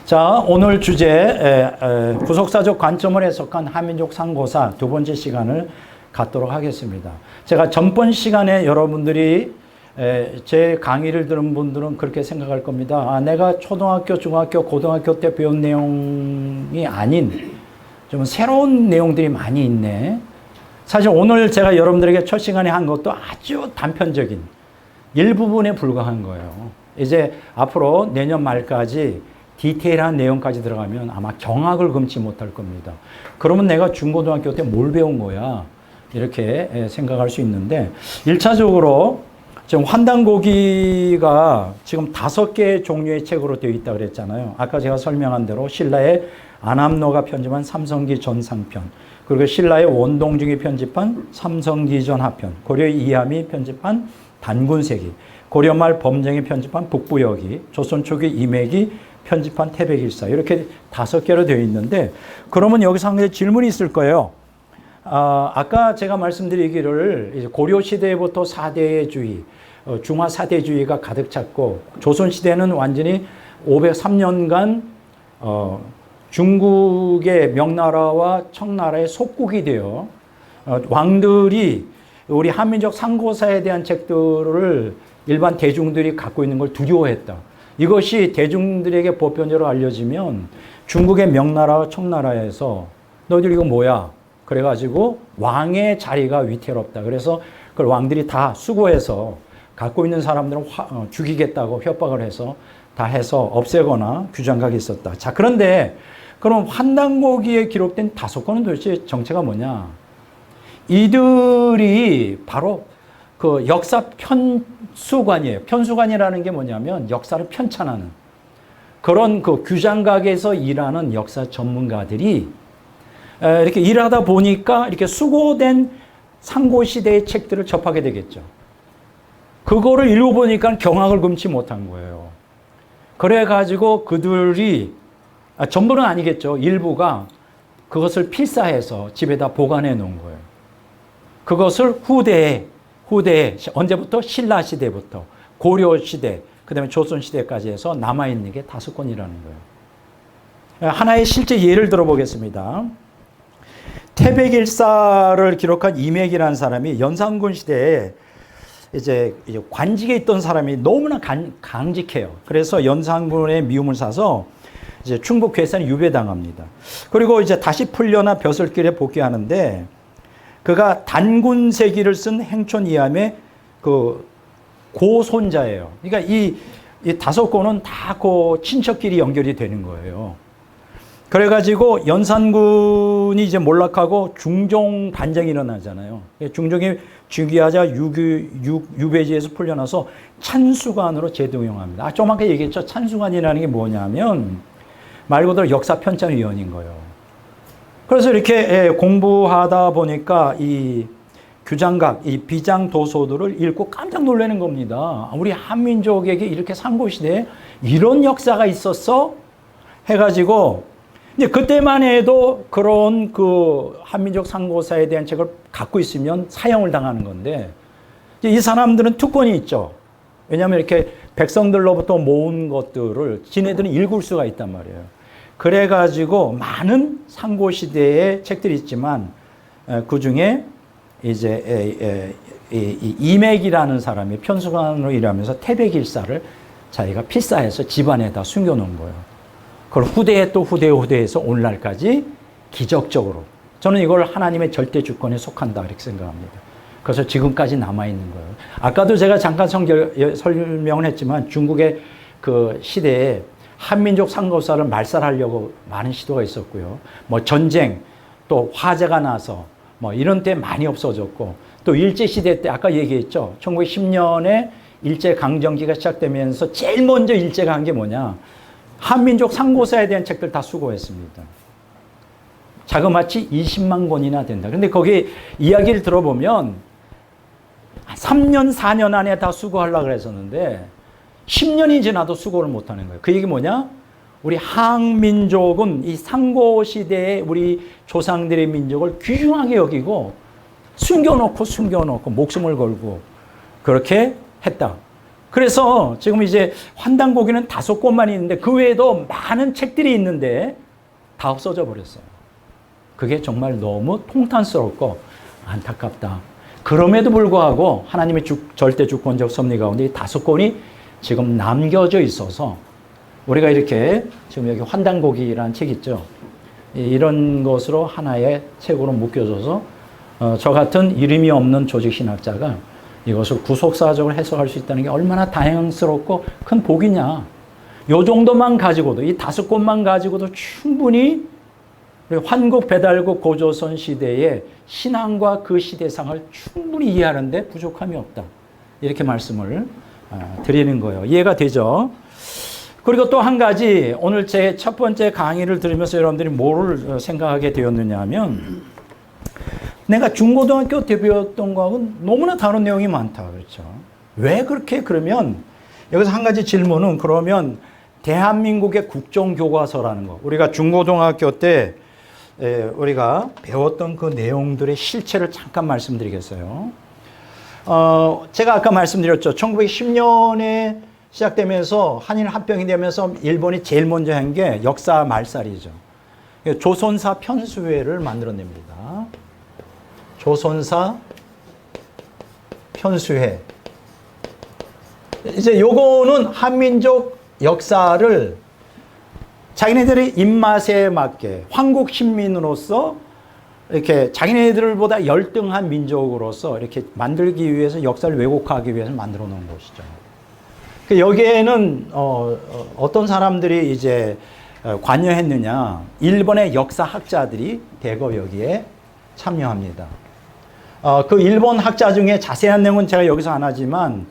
자, 오늘 주제 구속사적 관점을 해석한 한민족 상고사 두 번째 시간을 갖도록 하겠습니다. 제가 전번 시간에 여러분들이 제 강의를 들은 분들은 그렇게 생각할 겁니다. 아, 내가 초등학교, 중학교, 고등학교 때 배운 내용이 아닌 좀 새로운 내용들이 많이 있네. 사실 오늘 제가 여러분들에게 첫 시간에 한 것도 아주 단편적인 일부분에 불과한 거예요. 이제 앞으로 내년 말까지 디테일한 내용까지 들어가면 아마 경악을 금치 못할 겁니다. 그러면 내가 중고등학교 때 뭘 배운 거야? 이렇게 생각할 수 있는데 1차적으로 지금 환단고기가 지금 5개의 종류의 책으로 되어 있다고 그랬잖아요. 아까 제가 설명한 대로 신라의 안암로가 편집한 삼성기 전상편, 그리고 신라의 원동중이 편집한 삼성기 전하편, 고려의 이함이 편집한 단군세기, 고려말 범정이 편집한 북부여기, 조선 초기 이맥이 편집한 태백일사, 이렇게 5개로 되어 있는데, 그러면 여기서 한 가지 질문이 있을 거예요. 아까 제가 말씀드리기를 이제 고려시대부터 사대주의, 중화 사대주의가 가득 찼고, 조선시대는 완전히 503년간 중국의 명나라와 청나라의 속국이 되어 왕들이 우리 한민족 상고사에 대한 책들을 일반 대중들이 갖고 있는 걸 두려워했다. 이것이 대중들에게 보편적으로 알려지면 중국의 명나라와 청나라에서 너희들 이거 뭐야? 그래가지고 왕의 자리가 위태롭다. 그래서 그 왕들이 다 수고해서 갖고 있는 사람들은 죽이겠다고 협박을 해서 다 해서 없애거나 규장각이 있었다. 자, 그런데 그럼 환단고기에 기록된 5권은 도대체 정체가 뭐냐? 이들이 바로 그 역사 편수관이에요. 편수관이라는 게 뭐냐면 역사를 편찬하는 그런 그 규장각에서 일하는 역사 전문가들이 이렇게 일하다 보니까 이렇게 수고된 상고시대의 책들을 접하게 되겠죠. 그거를 읽어보니까 경악을 금치 못한 거예요. 그래가지고 그들이, 전부는 아니겠죠. 일부가 그것을 필사해서 집에다 보관해 놓은 거예요. 그것을 후대에 언제부터? 신라시대부터 고려시대, 그 다음에 조선시대까지 해서 남아있는 게 5권이라는 거예요. 하나의 실제 예를 들어보겠습니다. 태백일사를 기록한 이맥이라는 사람이 연산군 시대에 이제 관직에 있던 사람이 너무나 강직해요. 그래서 연산군의 미움을 사서 이제 충북 괴산에 유배당합니다. 그리고 이제 다시 풀려나 벼슬길에 복귀하는데 그가 단군세기를 쓴 행촌 이함의 그 고손자예요. 그러니까 이 5권은 다 그 친척끼리 연결이 되는 거예요. 그래가지고 연산군이 이제 몰락하고 중종 반정이 일어나잖아요. 중종이 즉위하자 유배지에서 풀려나서 찬수관으로 재등용합니다. 좀 아까 얘기했죠. 찬수관이라는 게 뭐냐면 말 그대로 역사 편찬위원인 거예요. 그래서 이렇게 공부하다 보니까 이 규장각, 이 비장도소들을 읽고 깜짝 놀라는 겁니다. 우리 한민족에게 이렇게 상고시대에 이런 역사가 있었어? 해가지고, 이제 그때만 해도 그런 그 한민족 상고사에 대한 책을 갖고 있으면 사형을 당하는 건데, 이 사람들은 특권이 있죠. 왜냐하면 이렇게 백성들로부터 모은 것들을 지네들은 읽을 수가 있단 말이에요. 그래가지고 많은 상고시대의 책들이 있지만 그 중에 이제 이맥이라는 사람이 편수관으로 일하면서 태백일사를 자기가 필사해서 집안에다 숨겨놓은 거예요. 그걸 후대에 또 후대에서 오늘날까지 기적적으로, 저는 이걸 하나님의 절대 주권에 속한다 이렇게 생각합니다. 그래서 지금까지 남아있는 거예요. 아까도 제가 잠깐 설명을 했지만 중국의 그 시대에 한민족 상고사를 말살하려고 많은 시도가 있었고요. 뭐 전쟁, 또 화재가 나서 뭐 이런 때 많이 없어졌고, 또 일제시대 때 아까 얘기했죠. 1910년에 일제강점기가 시작되면서 제일 먼저 일제가 한 게 뭐냐. 한민족 상고사에 대한 책들 다 수거했습니다. 자그마치 20만 권이나 된다. 근데 거기 이야기를 들어보면 3년, 4년 안에 다 수거하려고 그랬었는데 10년이 지나도 수고를 못하는 거예요. 그 얘기 뭐냐? 우리 한민족은 이 상고시대의 우리 조상들의 민족을 귀중하게 여기고 숨겨놓고 목숨을 걸고 그렇게 했다. 그래서 지금 이제 환단고기는 5권만 있는데 그 외에도 많은 책들이 있는데 다 없어져 버렸어요. 그게 정말 너무 통탄스럽고 안타깝다. 그럼에도 불구하고 하나님의 절대 주권적 섭리 가운데 이 5권이 지금 남겨져 있어서 우리가 이렇게 지금 여기 환단고기라는 책 있죠. 이런 것으로 하나의 책으로 묶여져서 저 같은 이름이 없는 조직신학자가 이것을 구속사적으로 해석할 수 있다는 게 얼마나 다행스럽고 큰 복이냐. 요 정도만 가지고도, 이 5권만 가지고도 충분히 환국 배달국 고조선 시대의 신앙과 그 시대상을 충분히 이해하는데 부족함이 없다. 이렇게 말씀을 드리는 거예요. 이해가 되죠? 그리고 또 한 가지, 오늘 제 첫 번째 강의를 들으면서 여러분들이 뭐를 생각하게 되었느냐 하면, 내가 중고등학교 때 배웠던 거하고는 너무나 다른 내용이 많다. 그렇죠? 왜 그렇게 그러면, 여기서 한 가지 질문은 그러면 대한민국의 국정교과서라는 거. 우리가 중고등학교 때 우리가 배웠던 그 내용들의 실체를 잠깐 말씀드리겠어요. 제가 아까 말씀드렸죠. 1910년에 시작되면서 한일 합병이 되면서 일본이 제일 먼저 한 게 역사 말살이죠. 조선사 편수회를 만들어냅니다. 조선사 편수회. 이제 요거는 한민족 역사를 자기네들의 입맛에 맞게 황국 신민으로서 이렇게 자기네들보다 열등한 민족으로서 이렇게 만들기 위해서 역사를 왜곡하기 위해서 만들어 놓은 것이죠. 여기에는 어떤 사람들이 이제 관여했느냐? 일본의 역사학자들이 대거 여기에 참여합니다. 그 일본 학자 중에 자세한 내용은 제가 여기서 안 하지만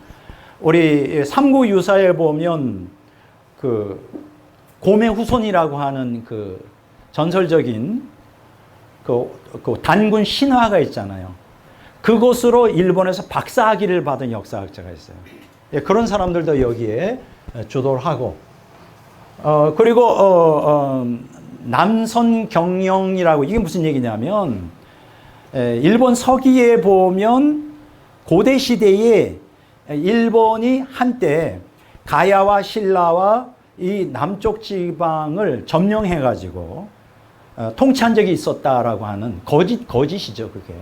우리 삼국유사에 보면 그 고매후손이라고 하는 그 전설적인 그 단군 신화가 있잖아요. 그곳으로 일본에서 박사학위를 받은 역사학자가 있어요. 예, 그런 사람들도 여기에 주도를 하고, 그리고 남선경영이라고, 이게 무슨 얘기냐면, 일본 서기에 보면 고대 시대에 일본이 한때 가야와 신라와 이 남쪽 지방을 점령해가지고 통치한 적이 있었다라고 하는 거짓이죠, 그게.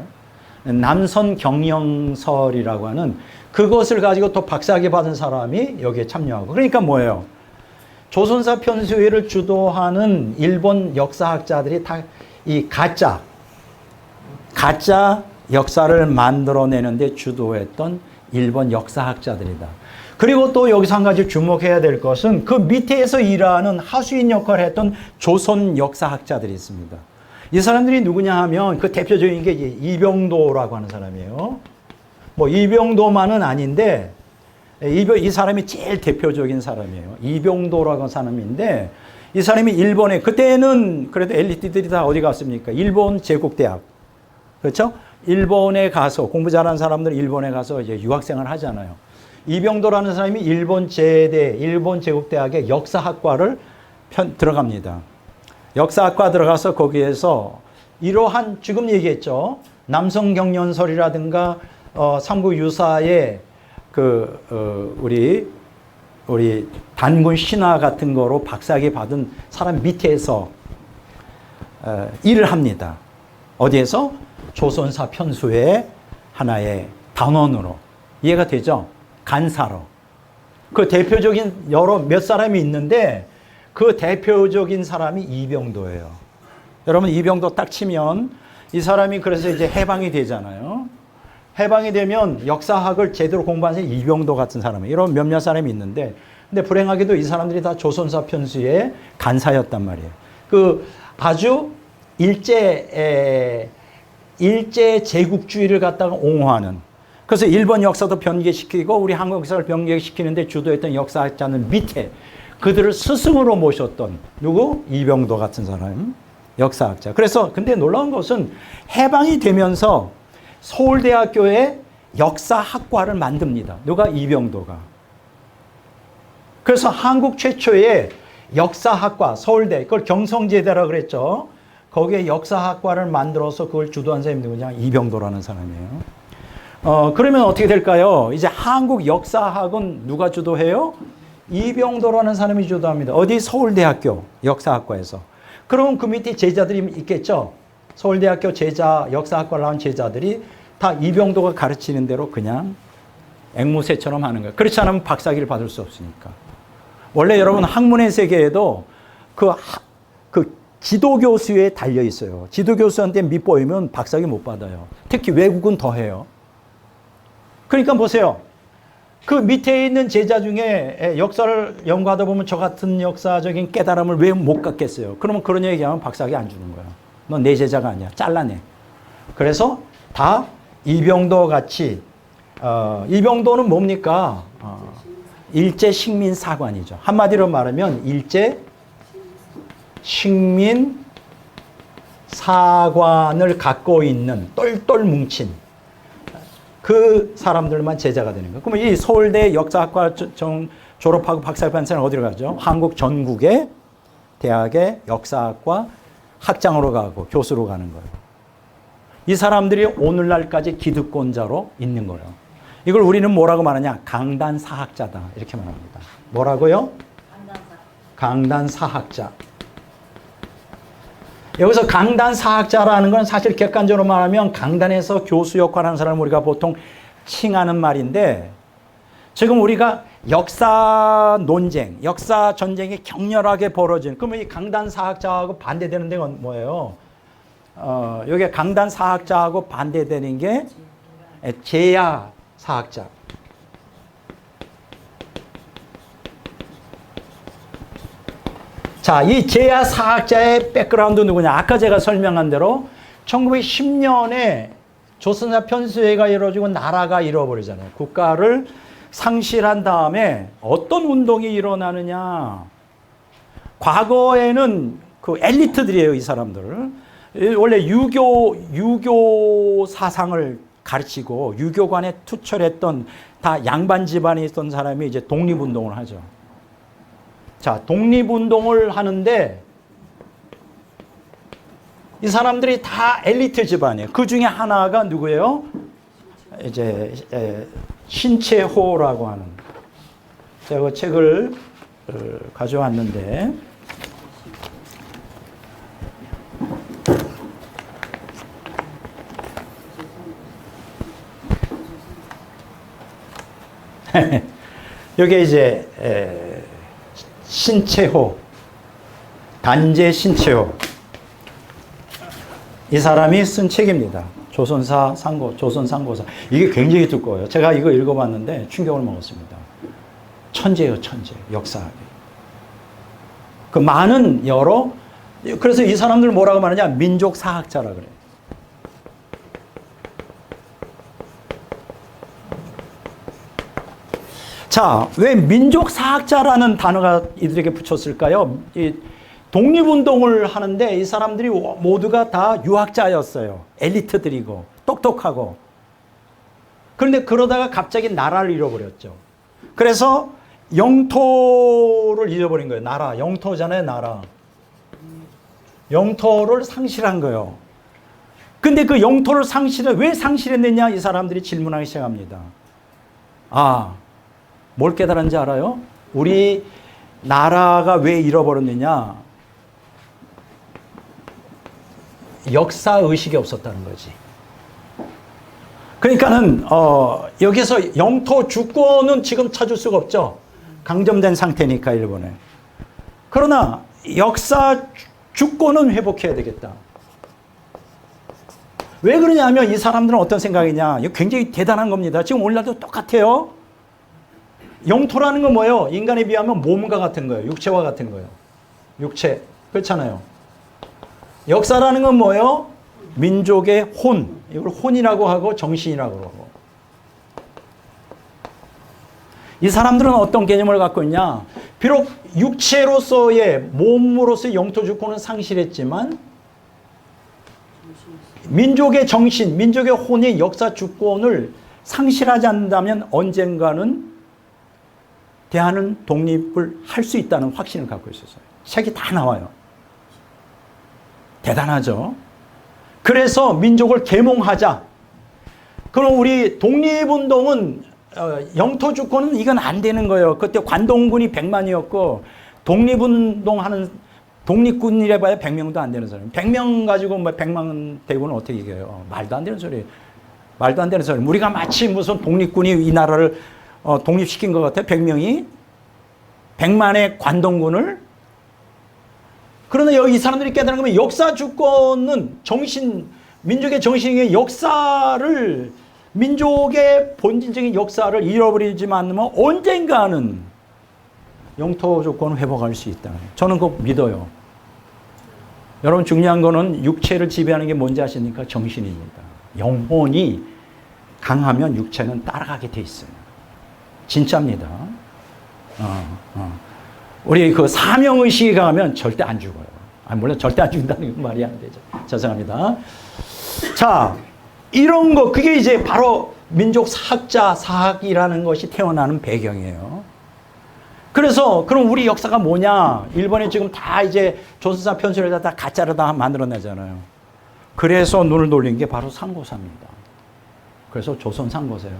남선경영설이라고 하는 그것을 가지고 또 박사학위 받은 사람이 여기에 참여하고. 그러니까 뭐예요? 조선사 편수회를 주도하는 일본 역사학자들이 다 이 가짜 역사를 만들어내는데 주도했던 일본 역사학자들이다. 그리고 또 여기서 한 가지 주목해야 될 것은 그 밑에서 일하는 하수인 역할을 했던 조선 역사학자들이 있습니다. 이 사람들이 누구냐 하면 그 대표적인 게 이병도라고 하는 사람이에요. 뭐 이병도만은 아닌데 이 사람이 제일 대표적인 사람이에요. 이병도라고 하는 사람인데 이 사람이 일본에, 그때는 그래도 엘리트들이 다 어디 갔습니까? 일본 제국대학. 그렇죠? 일본에 가서 공부 잘하는 사람들은 일본에 가서 이제 유학생을 하잖아요. 이병도라는 사람이 일본 제국대학의 역사학과를 들어갑니다. 역사학과 들어가서 거기에서 이러한 지금 얘기했죠. 남성경연설이라든가 삼국유사의 우리 단군 신화 같은 거로 박사학위 받은 사람 밑에서 일을 합니다. 어디에서? 조선사 편수의 하나의 단원으로. 이해가 되죠? 간사로. 그 대표적인 몇 사람이 있는데 그 대표적인 사람이 이병도예요. 여러분, 이병도 딱 치면 이 사람이 그래서 이제 해방이 되잖아요. 해방이 되면 역사학을 제대로 공부한 사람이 이병도 같은 사람이에요. 이런 몇몇 사람이 있는데, 근데 불행하게도 이 사람들이 다 조선사 편수의 간사였단 말이에요. 그 아주 일제 제국주의를 갖다가 옹호하는, 그래서 일본 역사도 변개시키고 우리 한국 역사를 변개시키는데 주도했던 역사학자는 밑에 그들을 스승으로 모셨던 누구? 이병도 같은 사람, 역사학자. 그래서 근데 놀라운 것은 해방이 되면서 서울대학교에 역사학과를 만듭니다. 누가? 이병도가. 그래서 한국 최초의 역사학과, 서울대, 그걸 경성제대라고 그랬죠. 거기에 역사학과를 만들어서 그걸 주도한 사람이 누구냐? 이병도라는 사람이에요. 그러면 어떻게 될까요? 이제 한국 역사학은 누가 주도해요? 이병도라는 사람이 주도합니다. 어디? 서울대학교 역사학과에서. 그럼 그 밑에 제자들이 있겠죠? 서울대학교 역사학과 나온 제자들이 다 이병도가 가르치는 대로 그냥 앵무새처럼 하는 거예요. 그렇지 않으면 박사기를 받을 수 없으니까. 원래 여러분 학문의 세계에도 그 지도교수에 달려 있어요. 지도교수한테 밑보이면 박사기 못 받아요. 특히 외국은 더 해요. 그러니까 보세요. 그 밑에 있는 제자 중에 역사를 연구하다 보면 저 같은 역사적인 깨달음을 왜 못 갖겠어요? 그러면 그런 얘기하면 박사기 안 주는 거야. 넌 내 제자가 아니야. 잘라내. 그래서 다 이병도 같이 이병도는 뭡니까? 일제 식민사관이죠. 한마디로 말하면 일제 식민사관을 갖고 있는 똘똘 뭉친 그 사람들만 제자가 되는 거예요. 그러면 이 서울대 역사학과 졸업하고 박사를 받는 사람은 어디로 가죠? 한국 전국의 대학의 역사학과 학장으로 가고 교수로 가는 거예요. 이 사람들이 오늘날까지 기득권자로 있는 거예요. 이걸 우리는 뭐라고 말하냐? 강단사학자다. 이렇게 말합니다. 뭐라고요? 강단사학자. 여기서 강단사학자라는 건 사실 객관적으로 말하면 강단에서 교수 역할을 하는 사람을 우리가 보통 칭하는 말인데, 지금 우리가 역사 논쟁, 역사 전쟁이 격렬하게 벌어진, 그러면 이 강단사학자하고 반대되는 데가 뭐예요? 여기 강단사학자하고 반대되는 게 제야사학자. 자, 이 제야사학자의 백그라운드 누구냐? 아까 제가 설명한 대로 1910년에 조선사 편수회가 이루어지고 나라가 잃어버리잖아요. 국가를 상실한 다음에 어떤 운동이 일어나느냐? 과거에는 그 엘리트들이에요, 이 사람들. 원래 유교 사상을 가르치고 유교관에 투철했던 다 양반 집안에 있던 사람이 이제 독립운동을 하죠. 자, 독립운동을 하는데 이 사람들이 다 엘리트 집안이에요. 그 중에 하나가 누구예요? 이제 신채호라고 하는. 제가 그 책을 가져왔는데 여기 이제 신채호, 단재 신채호, 이 사람이 쓴 책입니다. 조선상고사. 이게 굉장히 두꺼워요. 제가 이거 읽어봤는데 충격을 먹었습니다. 천재예요, 천재. 역사학이. 그 많은 그래서 이 사람들 뭐라고 말하냐? 민족사학자라 그래요. 자, 왜 민족사학자라는 단어가 이들에게 붙였을까요? 이 독립운동을 하는데 이 사람들이 모두가 다 유학자였어요. 엘리트들이고 똑똑하고. 그런데 그러다가 갑자기 나라를 잃어버렸죠. 그래서 영토를 잃어버린 거예요. 나라, 영토잖아요, 나라. 영토를 상실한 거예요. 근데 그 영토를 왜 상실했느냐? 이 사람들이 질문하기 시작합니다. 뭘 깨달았는지 알아요? 우리 나라가 왜 잃어버렸느냐? 역사의식이 없었다는 거지. 그러니까는, 여기서 영토 주권은 지금 찾을 수가 없죠. 강점된 상태니까, 일본에. 그러나, 역사 주권은 회복해야 되겠다. 왜 그러냐면, 이 사람들은 어떤 생각이냐? 이거 굉장히 대단한 겁니다. 지금 오늘날도 똑같아요. 영토라는 건 뭐예요? 인간에 비하면 몸과 같은 거예요. 육체와 같은 거예요. 육체. 그렇잖아요. 역사라는 건 뭐예요? 민족의 혼. 이걸 혼이라고 하고 정신이라고 하고. 이 사람들은 어떤 개념을 갖고 있냐? 비록 육체로서의 몸으로서의 영토 주권은 상실했지만 민족의 정신, 민족의 혼이 역사 주권을 상실하지 않는다면 언젠가는 대한은 독립을 할 수 있다는 확신을 갖고 있었어요. 책이 다 나와요. 대단하죠. 그래서 민족을 계몽하자. 그럼 우리 독립운동은 영토 주권은 이건 안 되는 거예요. 그때 관동군이 100만이었고 독립운동하는 독립군이라 봐야 100명도 안 되는 사람. 100명 가지고 뭐 100만 대군은 어떻게 이겨요? 말도 안 되는 소리. 말도 안 되는 소리. 우리가 마치 무슨 독립군이 이 나라를 독립시킨 것 같아. 100명이 100만의 관동군을. 그러나 여기 이 사람들이 깨달은 거면 역사 주권은 민족의 정신의 역사를, 민족의 본질적인 역사를 잃어버리지만 않으면 언젠가는 영토 조건을 회복할 수 있다. 저는 그거 믿어요. 여러분 중요한 거는 육체를 지배하는 게 뭔지 아십니까? 정신입니다. 영혼이 강하면 육체는 따라가게 돼 있어요. 진짜입니다. 우리 그 사명의식이 강하면 절대 안 죽어요. 물론 절대 안 죽는다는 건 말이 안 되죠. 죄송합니다. 자, 이런 거, 그게 이제 바로 민족 사학이라는 것이 태어나는 배경이에요. 그래서, 그럼 우리 역사가 뭐냐? 일본에 지금 다 이제 조선사 편수를 다 가짜로 다 만들어내잖아요. 그래서 눈을 돌린 게 바로 상고사입니다. 그래서 조선 상고사예요.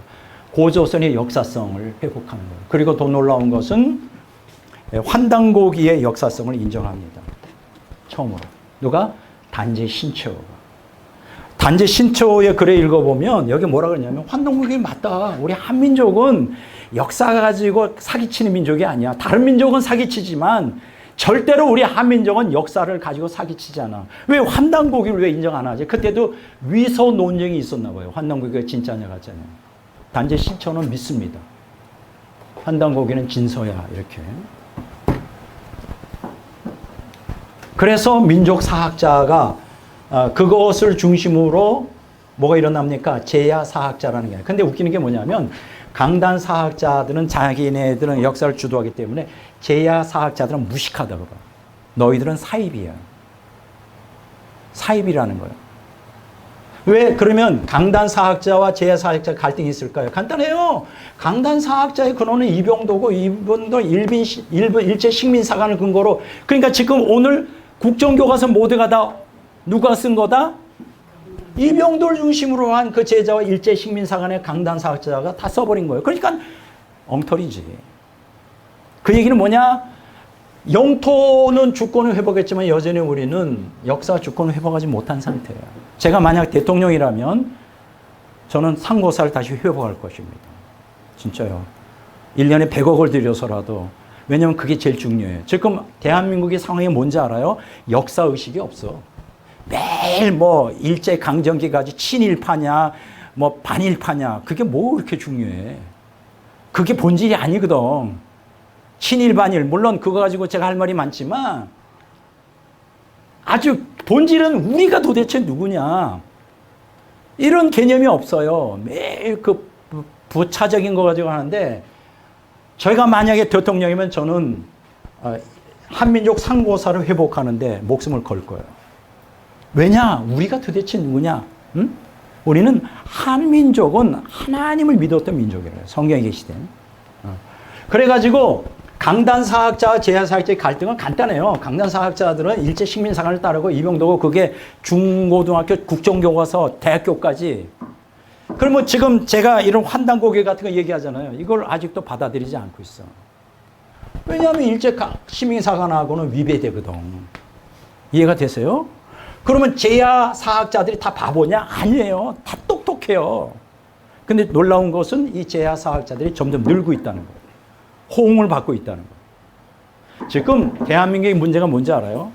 고조선의 역사성을 회복하는 거예요. 그리고 더 놀라운 것은 환단고기의 역사성을 인정합니다. 처음으로. 누가? 단재 신초가. 단재 신초의 글에 읽어보면 여기 뭐라 그러냐면 환단고기 맞다. 우리 한민족은 역사 가지고 사기치는 민족이 아니야. 다른 민족은 사기치지만 절대로 우리 한민족은 역사를 가지고 사기치잖아. 왜 환단고기를 왜 인정 안 하지? 그때도 위서 논쟁이 있었나 봐요. 환단고기가 진짜냐 가짜냐. 단재 신초는 믿습니다. 환단고기는 진서야 이렇게. 그래서 민족 사학자가 그것을 중심으로 뭐가 일어납니까? 제야 사학자라는 게. 근데 웃기는 게 뭐냐면 강단 사학자들은 자기네들은 역사를 주도하기 때문에 제야 사학자들은 무식하다고 봐. 너희들은 사입이야. 사입이라는 거예요. 왜 그러면 강단 사학자와 제야 사학자 갈등이 있을까요? 간단해요. 강단 사학자의 근원은 이병도고 이분도 일제 식민사관을 근거로, 그러니까 지금 오늘 국정교과서 모두가 다 누가 쓴 거다? 이병도를 중심으로 한 그 제자와 일제 식민사관의 강단 사학자가 다 써버린 거예요. 그러니까 엉터리지. 그 얘기는 뭐냐? 영토는 주권을 회복했지만 여전히 우리는 역사 주권을 회복하지 못한 상태예요. 제가 만약 대통령이라면 저는 상고사를 다시 회복할 것입니다. 진짜요. 1년에 100억을 들여서라도. 왜냐하면 그게 제일 중요해요. 지금 대한민국의 상황이 뭔지 알아요? 역사의식이 없어. 매일 뭐 일제강점기까지 친일파냐 뭐 반일파냐, 그게 뭐 그렇게 중요해. 그게 본질이 아니거든. 친일 반일, 물론 그거 가지고 제가 할 말이 많지만 아주 본질은 우리가 도대체 누구냐, 이런 개념이 없어요. 매일 그 부차적인 거 가지고 하는데, 저희가 만약에 대통령이면 저는 한민족 상고사를 회복하는데 목숨을 걸 거예요. 왜냐? 우리가 도대체 누구냐? 응? 우리는 한민족은 하나님을 믿었던 민족이래요. 성경에 계시된. 그래가지고 강단사학자와 제야사학자의 갈등은 간단해요. 강단사학자들은 일제 식민사관을 따르고 이병도고, 그게 중고등학교 국정교과서 대학교까지. 그러면 지금 제가 이런 환단고개 같은 거 얘기하잖아요. 이걸 아직도 받아들이지 않고 있어. 왜냐하면 일제 식민사관하고는 위배되거든. 이해가 되세요? 그러면 제야 사학자들이 다 바보냐? 아니에요. 다 똑똑해요. 근데 놀라운 것은 이 제야 사학자들이 점점 늘고 있다는 거예요. 호응을 받고 있다는 거예요. 지금 대한민국의 문제가 뭔지 알아요?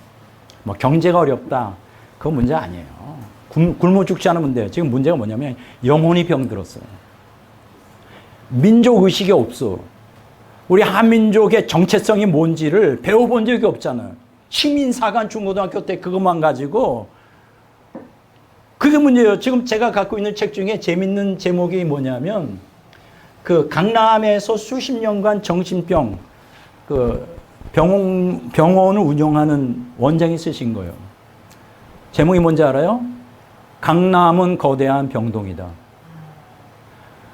뭐 경제가 어렵다. 그거 문제 아니에요. 굶어 죽지 않으면 돼요. 지금 문제가 뭐냐면 영혼이 병들었어요. 민족의식이 없어. 우리 한민족의 정체성이 뭔지를 배워본 적이 없잖아요. 식민사관 중고등학교 때 그것만 가지고, 그게 문제예요. 지금 제가 갖고 있는 책 중에 재밌는 제목이 뭐냐면, 그 강남에서 수십 년간 정신병 그 병원을 운영하는 원장이 쓰신 거예요. 제목이 뭔지 알아요? 강남은 거대한 병동이다.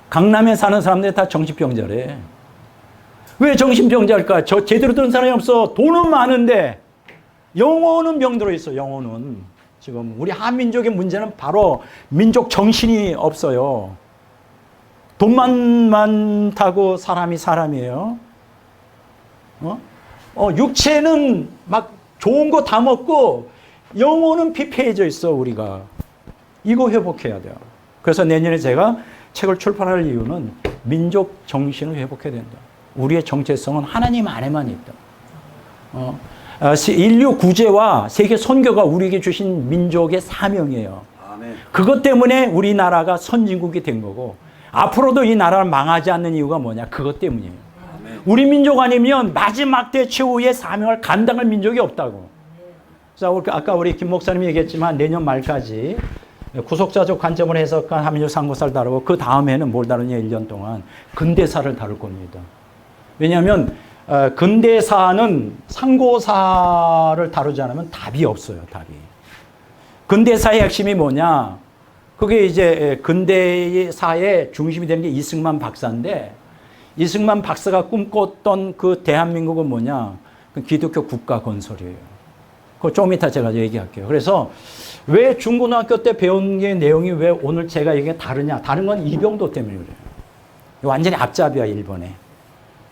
강남에 사는 사람들이 다 정신병자래. 왜 정신병자일까? 저 제대로 들은 사람이 없어. 돈은 많은데 영혼은 병들어 있어. 영혼은. 지금 우리 한민족의 문제는 바로 민족 정신이 없어요. 돈만 많다고 사람이 사람이에요? 육체는 막 좋은 거 다 먹고 영혼은 피폐해져 있어, 우리가. 이거 회복해야 돼요. 그래서 내년에 제가 책을 출판할 이유는 민족 정신을 회복해야 된다. 우리의 정체성은 하나님 안에만 있다. 인류 구제와 세계 선교가 우리에게 주신 민족의 사명이에요. 아멘. 그것 때문에 우리나라가 선진국이 된 거고, 앞으로도 이 나라를 망하지 않는 이유가 뭐냐? 그것 때문이에요. 아멘. 우리 민족 아니면 마지막 때 최후의 사명을 감당할 민족이 없다고. 자, 아까 우리 김 목사님이 얘기했지만 내년 말까지 구속사적 관점을 해석한 한민족 상고사를 다루고, 그 다음에는 뭘 다루냐? 1년 동안 근대사를 다룰 겁니다. 왜냐하면 근대사는 상고사를 다루지 않으면 답이 없어요. 답이. 근대사의 핵심이 뭐냐? 그게 이제 근대사의 중심이 되는 게 이승만 박사인데, 이승만 박사가 꿈꿨던 그 대한민국은 뭐냐? 그 기독교 국가 건설이에요. 그거 조금 이따 제가 얘기할게요. 그래서 왜 중고등학교 때 배운 게 내용이 왜 오늘 제가 이게 다르냐? 다른 건 이병도 때문에 그래요. 완전히 앞잡이야, 일본에.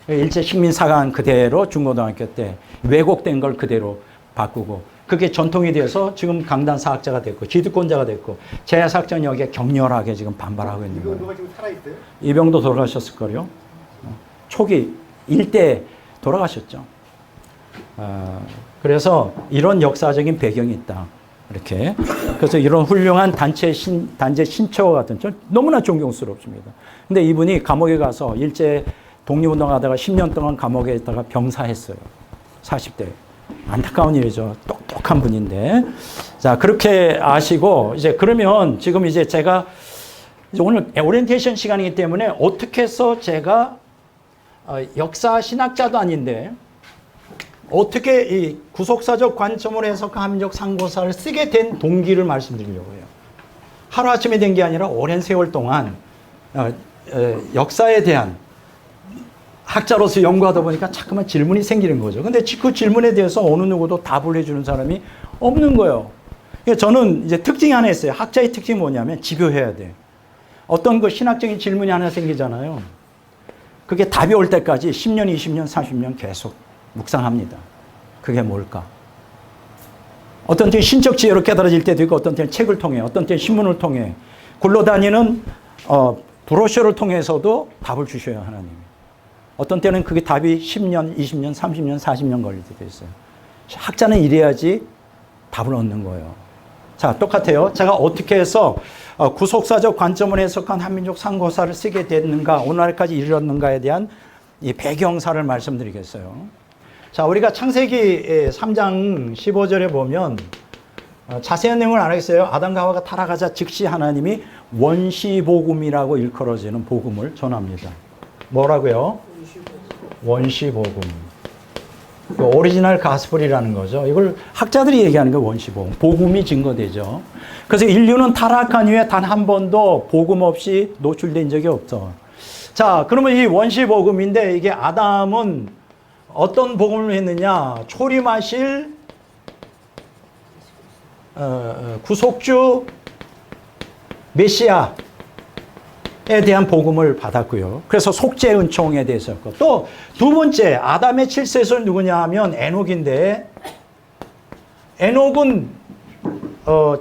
일제 식민사관 그대로 중고등학교 때 왜곡된 걸 그대로 바꾸고, 그게 전통이 돼서 지금 강단 사학자가 됐고 기득권자가 됐고, 제야사학자는 여기에 격렬하게 지금 반발하고 있는 거예요. 이병도가 지금 살아있어요? 이병도 돌아가셨을 거요. 초기 일대 돌아가셨죠. 그래서 이런 역사적인 배경이 있다. 이렇게. 그래서 이런 훌륭한 단체 신처와 같은, 너무나 존경스럽습니다. 근데 이분이 감옥에 가서 일제 독립운동하다가 10년 동안 감옥에 있다가 병사했어요. 40대. 안타까운 일이죠. 똑똑한 분인데. 자, 그렇게 아시고, 이제 그러면 지금 이제 제가 이제 오늘 오리엔테이션 시간이기 때문에 어떻게 해서 제가 역사 신학자도 아닌데 어떻게 이 구속사적 관점으로 해석한 한민족 상고사를 쓰게 된 동기를 말씀드리려고 해요. 하루아침에 된 게 아니라 오랜 세월 동안 역사에 대한 학자로서 연구하다 보니까 자꾸만 질문이 생기는 거죠. 근데 그 질문에 대해서 어느 누구도 답을 해주는 사람이 없는 거예요. 저는 이제 특징이 하나 있어요. 학자의 특징이 뭐냐면 집요해야 돼. 어떤 그 신학적인 질문이 하나 생기잖아요. 그게 답이 올 때까지 10년, 20년, 30년 계속 묵상합니다. 그게 뭘까? 어떤 때는 신적 지혜로 깨달아질 때도 있고, 어떤 때는 책을 통해, 어떤 때는 신문을 통해, 굴러다니는 브로셔를 통해서도 답을 주셔요, 하나님이. 어떤 때는 그게 답이 10년, 20년, 30년, 40년 걸릴 때도 있어요. 학자는 이래야지 답을 얻는 거예요. 자, 똑같아요. 제가 어떻게 해서 구속사적 관점을 해석한 한민족 상고사를 쓰게 됐는가, 오늘날까지 이르렀는가에 대한 이 배경사를 말씀드리겠어요. 자, 우리가 창세기 3장 15절에 보면 자세한 내용을 안 하겠어요. 아담과 하와가 타락하자 즉시 하나님이 원시복음이라고 일컬어지는 복음을 전합니다. 뭐라고요? 원시복음. 오리지널 가스펠이라는 거죠. 이걸 학자들이 얘기하는 게 원시복음. 복음이 증거되죠. 그래서 인류는 타락한 이후에 단 한 번도 복음 없이 노출된 적이 없어. 자, 그러면 이 원시복음인데, 이게 아담은 어떤 복음을 했느냐? 초림하실 구속주 메시아에 대한 복음을 받았고요. 그래서 속죄 은총에 대해서 했고, 또 두 번째 아담의 칠세손 누구냐 하면 에녹인데, 에녹은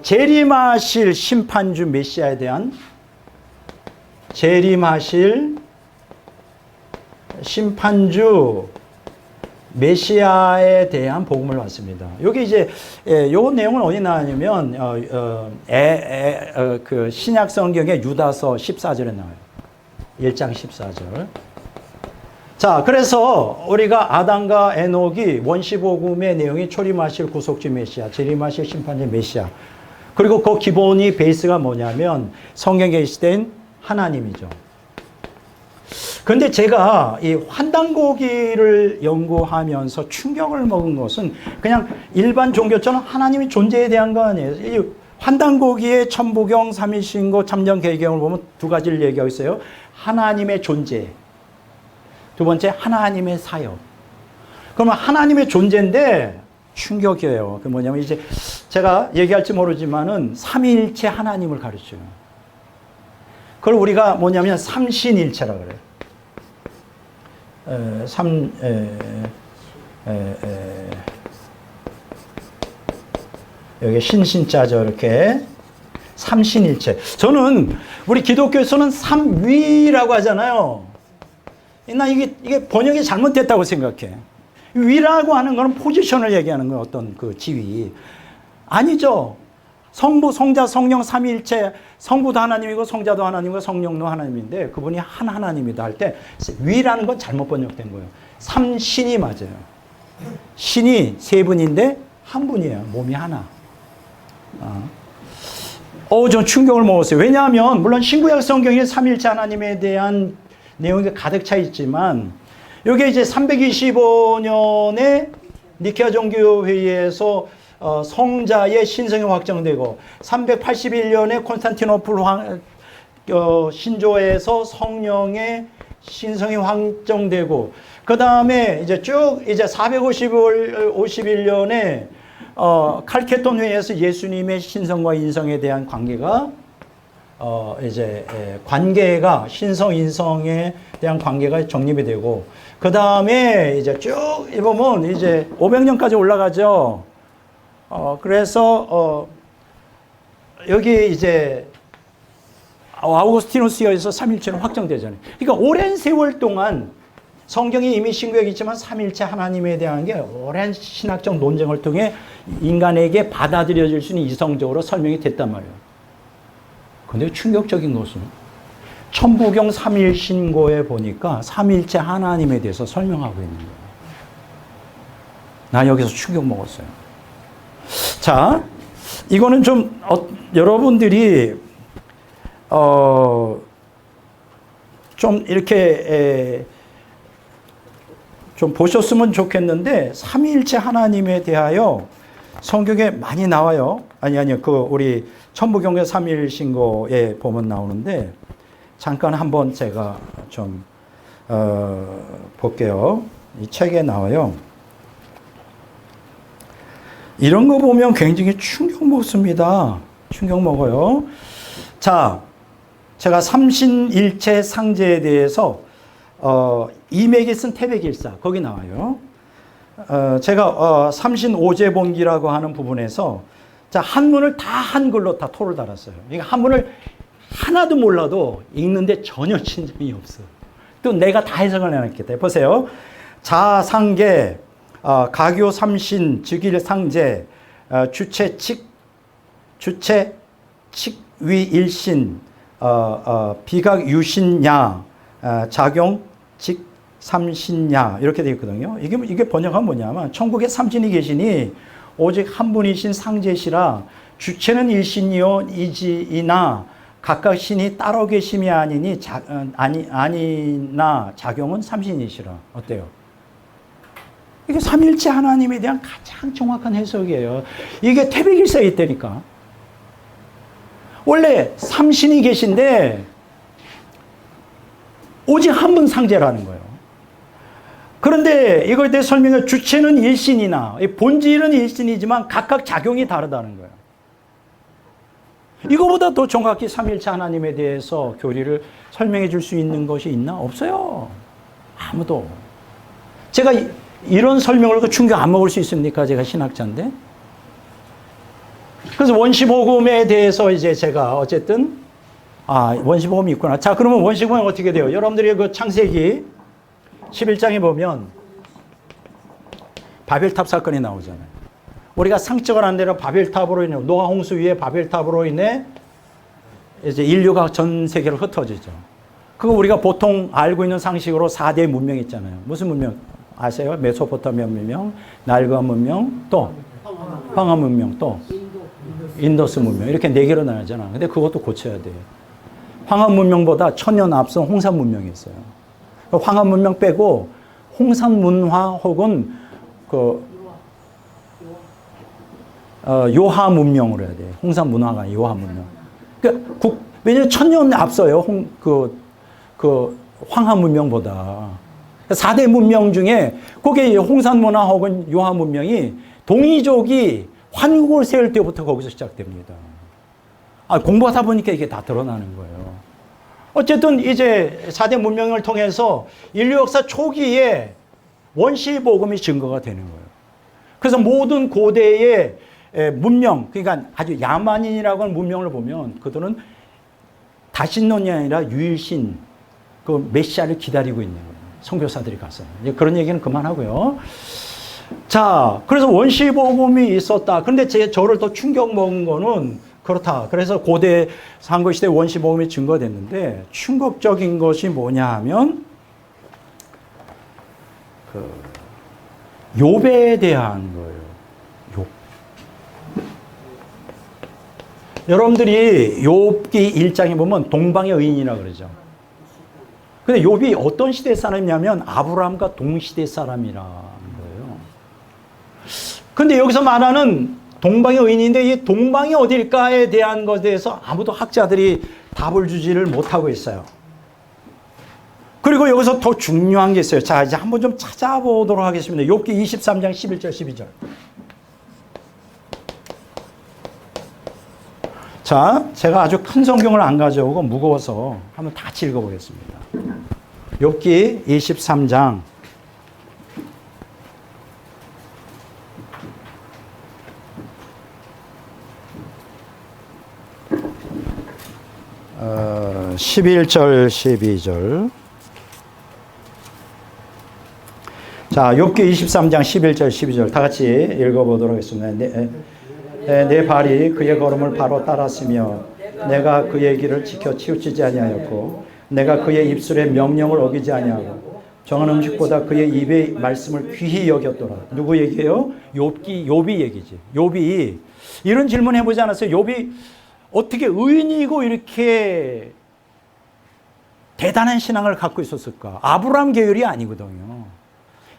재림하실 심판주 메시아에 대한, 재림하실 심판주 메시아에 대한 복음을 받습니다. 여기 이제 요 내용은 어디 나왔냐면 그 신약 성경의 유다서 14절에 나와요. 1장 14절. 자, 그래서 우리가 아담과 에녹이 원시복음의 내용이 초림하실 구속주 메시아, 재림하실 심판주 메시아. 그리고 그 기본이 베이스가 뭐냐면 성경에 계시된 하나님이죠. 그런데 제가 이 환단고기를 연구하면서 충격을 먹은 것은 그냥 일반 종교처럼 하나님의 존재에 대한 거 아니에요. 이 환단고기의 천부경, 삼위신고, 참전개경을 보면 두 가지를 얘기하고 있어요. 하나님의 존재. 두 번째, 하나님의 사역. 그러면 하나님의 존재인데 충격이에요. 그 뭐냐면 이제 제가 얘기할지 모르지만은 삼위일체 하나님을 가르쳐요. 그걸 우리가 뭐냐면 삼신일체라 그래요. 여기 신신자죠. 이렇게 삼신일체. 저는 우리 기독교에서는 삼위라고 하잖아요. 나 이게 번역이 잘못됐다고 생각해. 위라고 하는 거는 포지션을 얘기하는 거예요. 어떤 그 지위. 아니죠. 성부, 성자, 성령 삼위일체. 성부도 하나님이고 성자도 하나님이고 성령도 하나님인데 그분이 한 하나님이다 할 때 위라는 건 잘못 번역된 거예요. 삼신이 맞아요. 신이 세 분인데 한 분이에요. 몸이 하나. 전 충격을 먹었어요. 왜냐하면 물론 신구약 성경에 삼위일체 하나님에 대한 내용이 가득 차 있지만 이게 이제 325년에 니케아 종교회의에서 성자의 신성이 확정되고 381년에 콘스탄티노플 신조에서 성령의 신성이 확정되고 그 다음에 이제 쭉 이제 451년에 칼케톤 회의에서 예수님의 신성과 인성에 대한 관계가 관계가 신성 인성에 대한 관계가 정립이 되고 그 다음에 이제 쭉 보면 이제 500년까지 올라가죠. 그래서 여기 이제 아우구스티누스에 의해서 삼일체는 확정되잖아요. 그러니까 오랜 세월 동안 성경이 이미 신구약이 있지만 삼일체 하나님에 대한 게 오랜 신학적 논쟁을 통해 인간에게 받아들여질 수 있는 이성적으로 설명이 됐단 말이에요. 근데 충격적인 것은 천부경 삼일신고에 보니까 삼일체 하나님에 대해서 설명하고 있는 거예요. 나 여기서 충격 먹었어요. 자, 이거는 좀 여러분들이 좀 이렇게 좀 보셨으면 좋겠는데 삼위일체 하나님에 대하여 성경에 많이 나와요. 아니요. 우리 천부경의 삼일신고에 보면 나오는데 잠깐 한번 제가 좀 볼게요. 이 책에 나와요. 이런 거 보면 굉장히 충격 먹습니다. 충격 먹어요. 자, 제가 삼신일체 상제에 대해서 이맥이 쓴 태백일사 거기 나와요. 제가 삼신오제본기라고 하는 부분에서 자, 한문을 다 한글로 다 토를 달았어요. 그러니까 한문을 하나도 몰라도 읽는데 전혀 친정이 없어. 또 내가 다 해석을 해놨겠다. 보세요. 자상계, 가교 삼신, 즉일상제, 주체칙위일신, 비각유신야, 작용, 직, 삼신야 이렇게 되어 있거든요. 이게 번역하면 뭐냐면 천국에 삼신이 계시니 오직 한 분이신 상제시라 주체는 일신이요 이지이나 각각 신이 따로 계심이 아니니 아니나 작용은 삼신이시라. 어때요? 이게 삼일체 하나님에 대한 가장 정확한 해석이에요. 이게 태백일사에 있다니까. 원래 삼신이 계신데 오직 한 분 상제라는 거예요. 그런데 이거에 대해 설명해 주체는 일신이나 본질은 일신이지만 각각 작용이 다르다는 거예요. 이거보다 더 정확히 삼일체 하나님에 대해서 교리를 설명해 줄 수 있는 것이 있나? 없어요. 아무도. 제가 이런 설명을 그 충격 안 먹을 수 있습니까? 제가 신학자인데. 그래서 원시복음에 대해서 이제 제가 어쨌든 원시복음이 있구나. 자, 그러면 원시복음은 어떻게 돼요? 여러분들이 그 창세기 11장에 보면 바벨탑 사건이 나오잖아요. 우리가 상적을 한 대로 바벨탑으로 인해 노아 홍수 위에 바벨탑으로 인해 이제 인류가 전 세계로 흩어지죠. 그거 우리가 보통 알고 있는 상식으로 4대 문명 있잖아요. 무슨 문명 아세요? 메소포타미아 문명, 나일강 문명, 또 황하 문명, 또 인더스 문명 이렇게 4개로 나뉘잖아. 근데 그것도 고쳐야 돼요. 황하 문명보다 1000년 앞선 홍산 문명이 있어요. 황하 문명 빼고 홍산 문화 혹은 요하 문명으로 해야 돼요. 홍산 문화가 요하 문명. 그러니까 왜냐면 1000년 앞서요. 황하 문명보다. 4대 문명 중에 거기에 홍산 문화 혹은 요하 문명이 동이족이 환국을 세울 때부터 거기서 시작됩니다. 공부하다 보니까 이게 다 드러나는 거예요. 어쨌든 이제 4대 문명을 통해서 인류 역사 초기에 원시 복음이 증거가 되는 거예요. 그래서 모든 고대의 문명, 그러니까 아주 야만인이라고 하는 문명을 보면 그들은 다신론이 아니라 유일신, 그 메시아를 기다리고 있는 거예요. 선교사들이 가서. 이제 그런 얘기는 그만하고요. 자, 그래서 원시 복음이 있었다. 근데 저를 더 충격 먹은 거는 그렇다. 그래서 고대 상고시대 원시 복음이 증거됐는데 충격적인 것이 뭐냐 하면 그 욥에 대한 거예요. 욥. 여러분들이 욥기 1장에 보면 동방의 의인이라고 그러죠. 근데 욥이 어떤 시대 사람이냐면 아브라함과 동시대 사람이라는 거예요. 근데 여기서 말하는 동방의 의인인데 이 동방이 어딜까에 대한 것에 대해서 아무도 학자들이 답을 주지를 못하고 있어요. 그리고 여기서 더 중요한 게 있어요. 자, 이제 한번 좀 찾아보도록 하겠습니다. 욥기 23장 11절 12절. 자, 제가 아주 큰 성경을 안 가져오고 무거워서 한번 다 읽어보겠습니다. 욥기 23장 11절 12절. 자, 욥기 23장 11절 12절 다 같이 읽어보도록 하겠습니다. 내 발이 그의 걸음을 바로 따랐으며 내가 그의 길을 지켜 치우치지 아니하였고 내가 그의 입술의 명령을 어기지 아니하고 정한 음식보다 그의 입의 말씀을 귀히 여겼더라. 누구 얘기예요? 욥이 얘기지. 욥이 이런 질문 해보지 않았어요? 욥이 어떻게 의인이고 이렇게 대단한 신앙을 갖고 있었을까? 아브라함 계열이 아니거든요.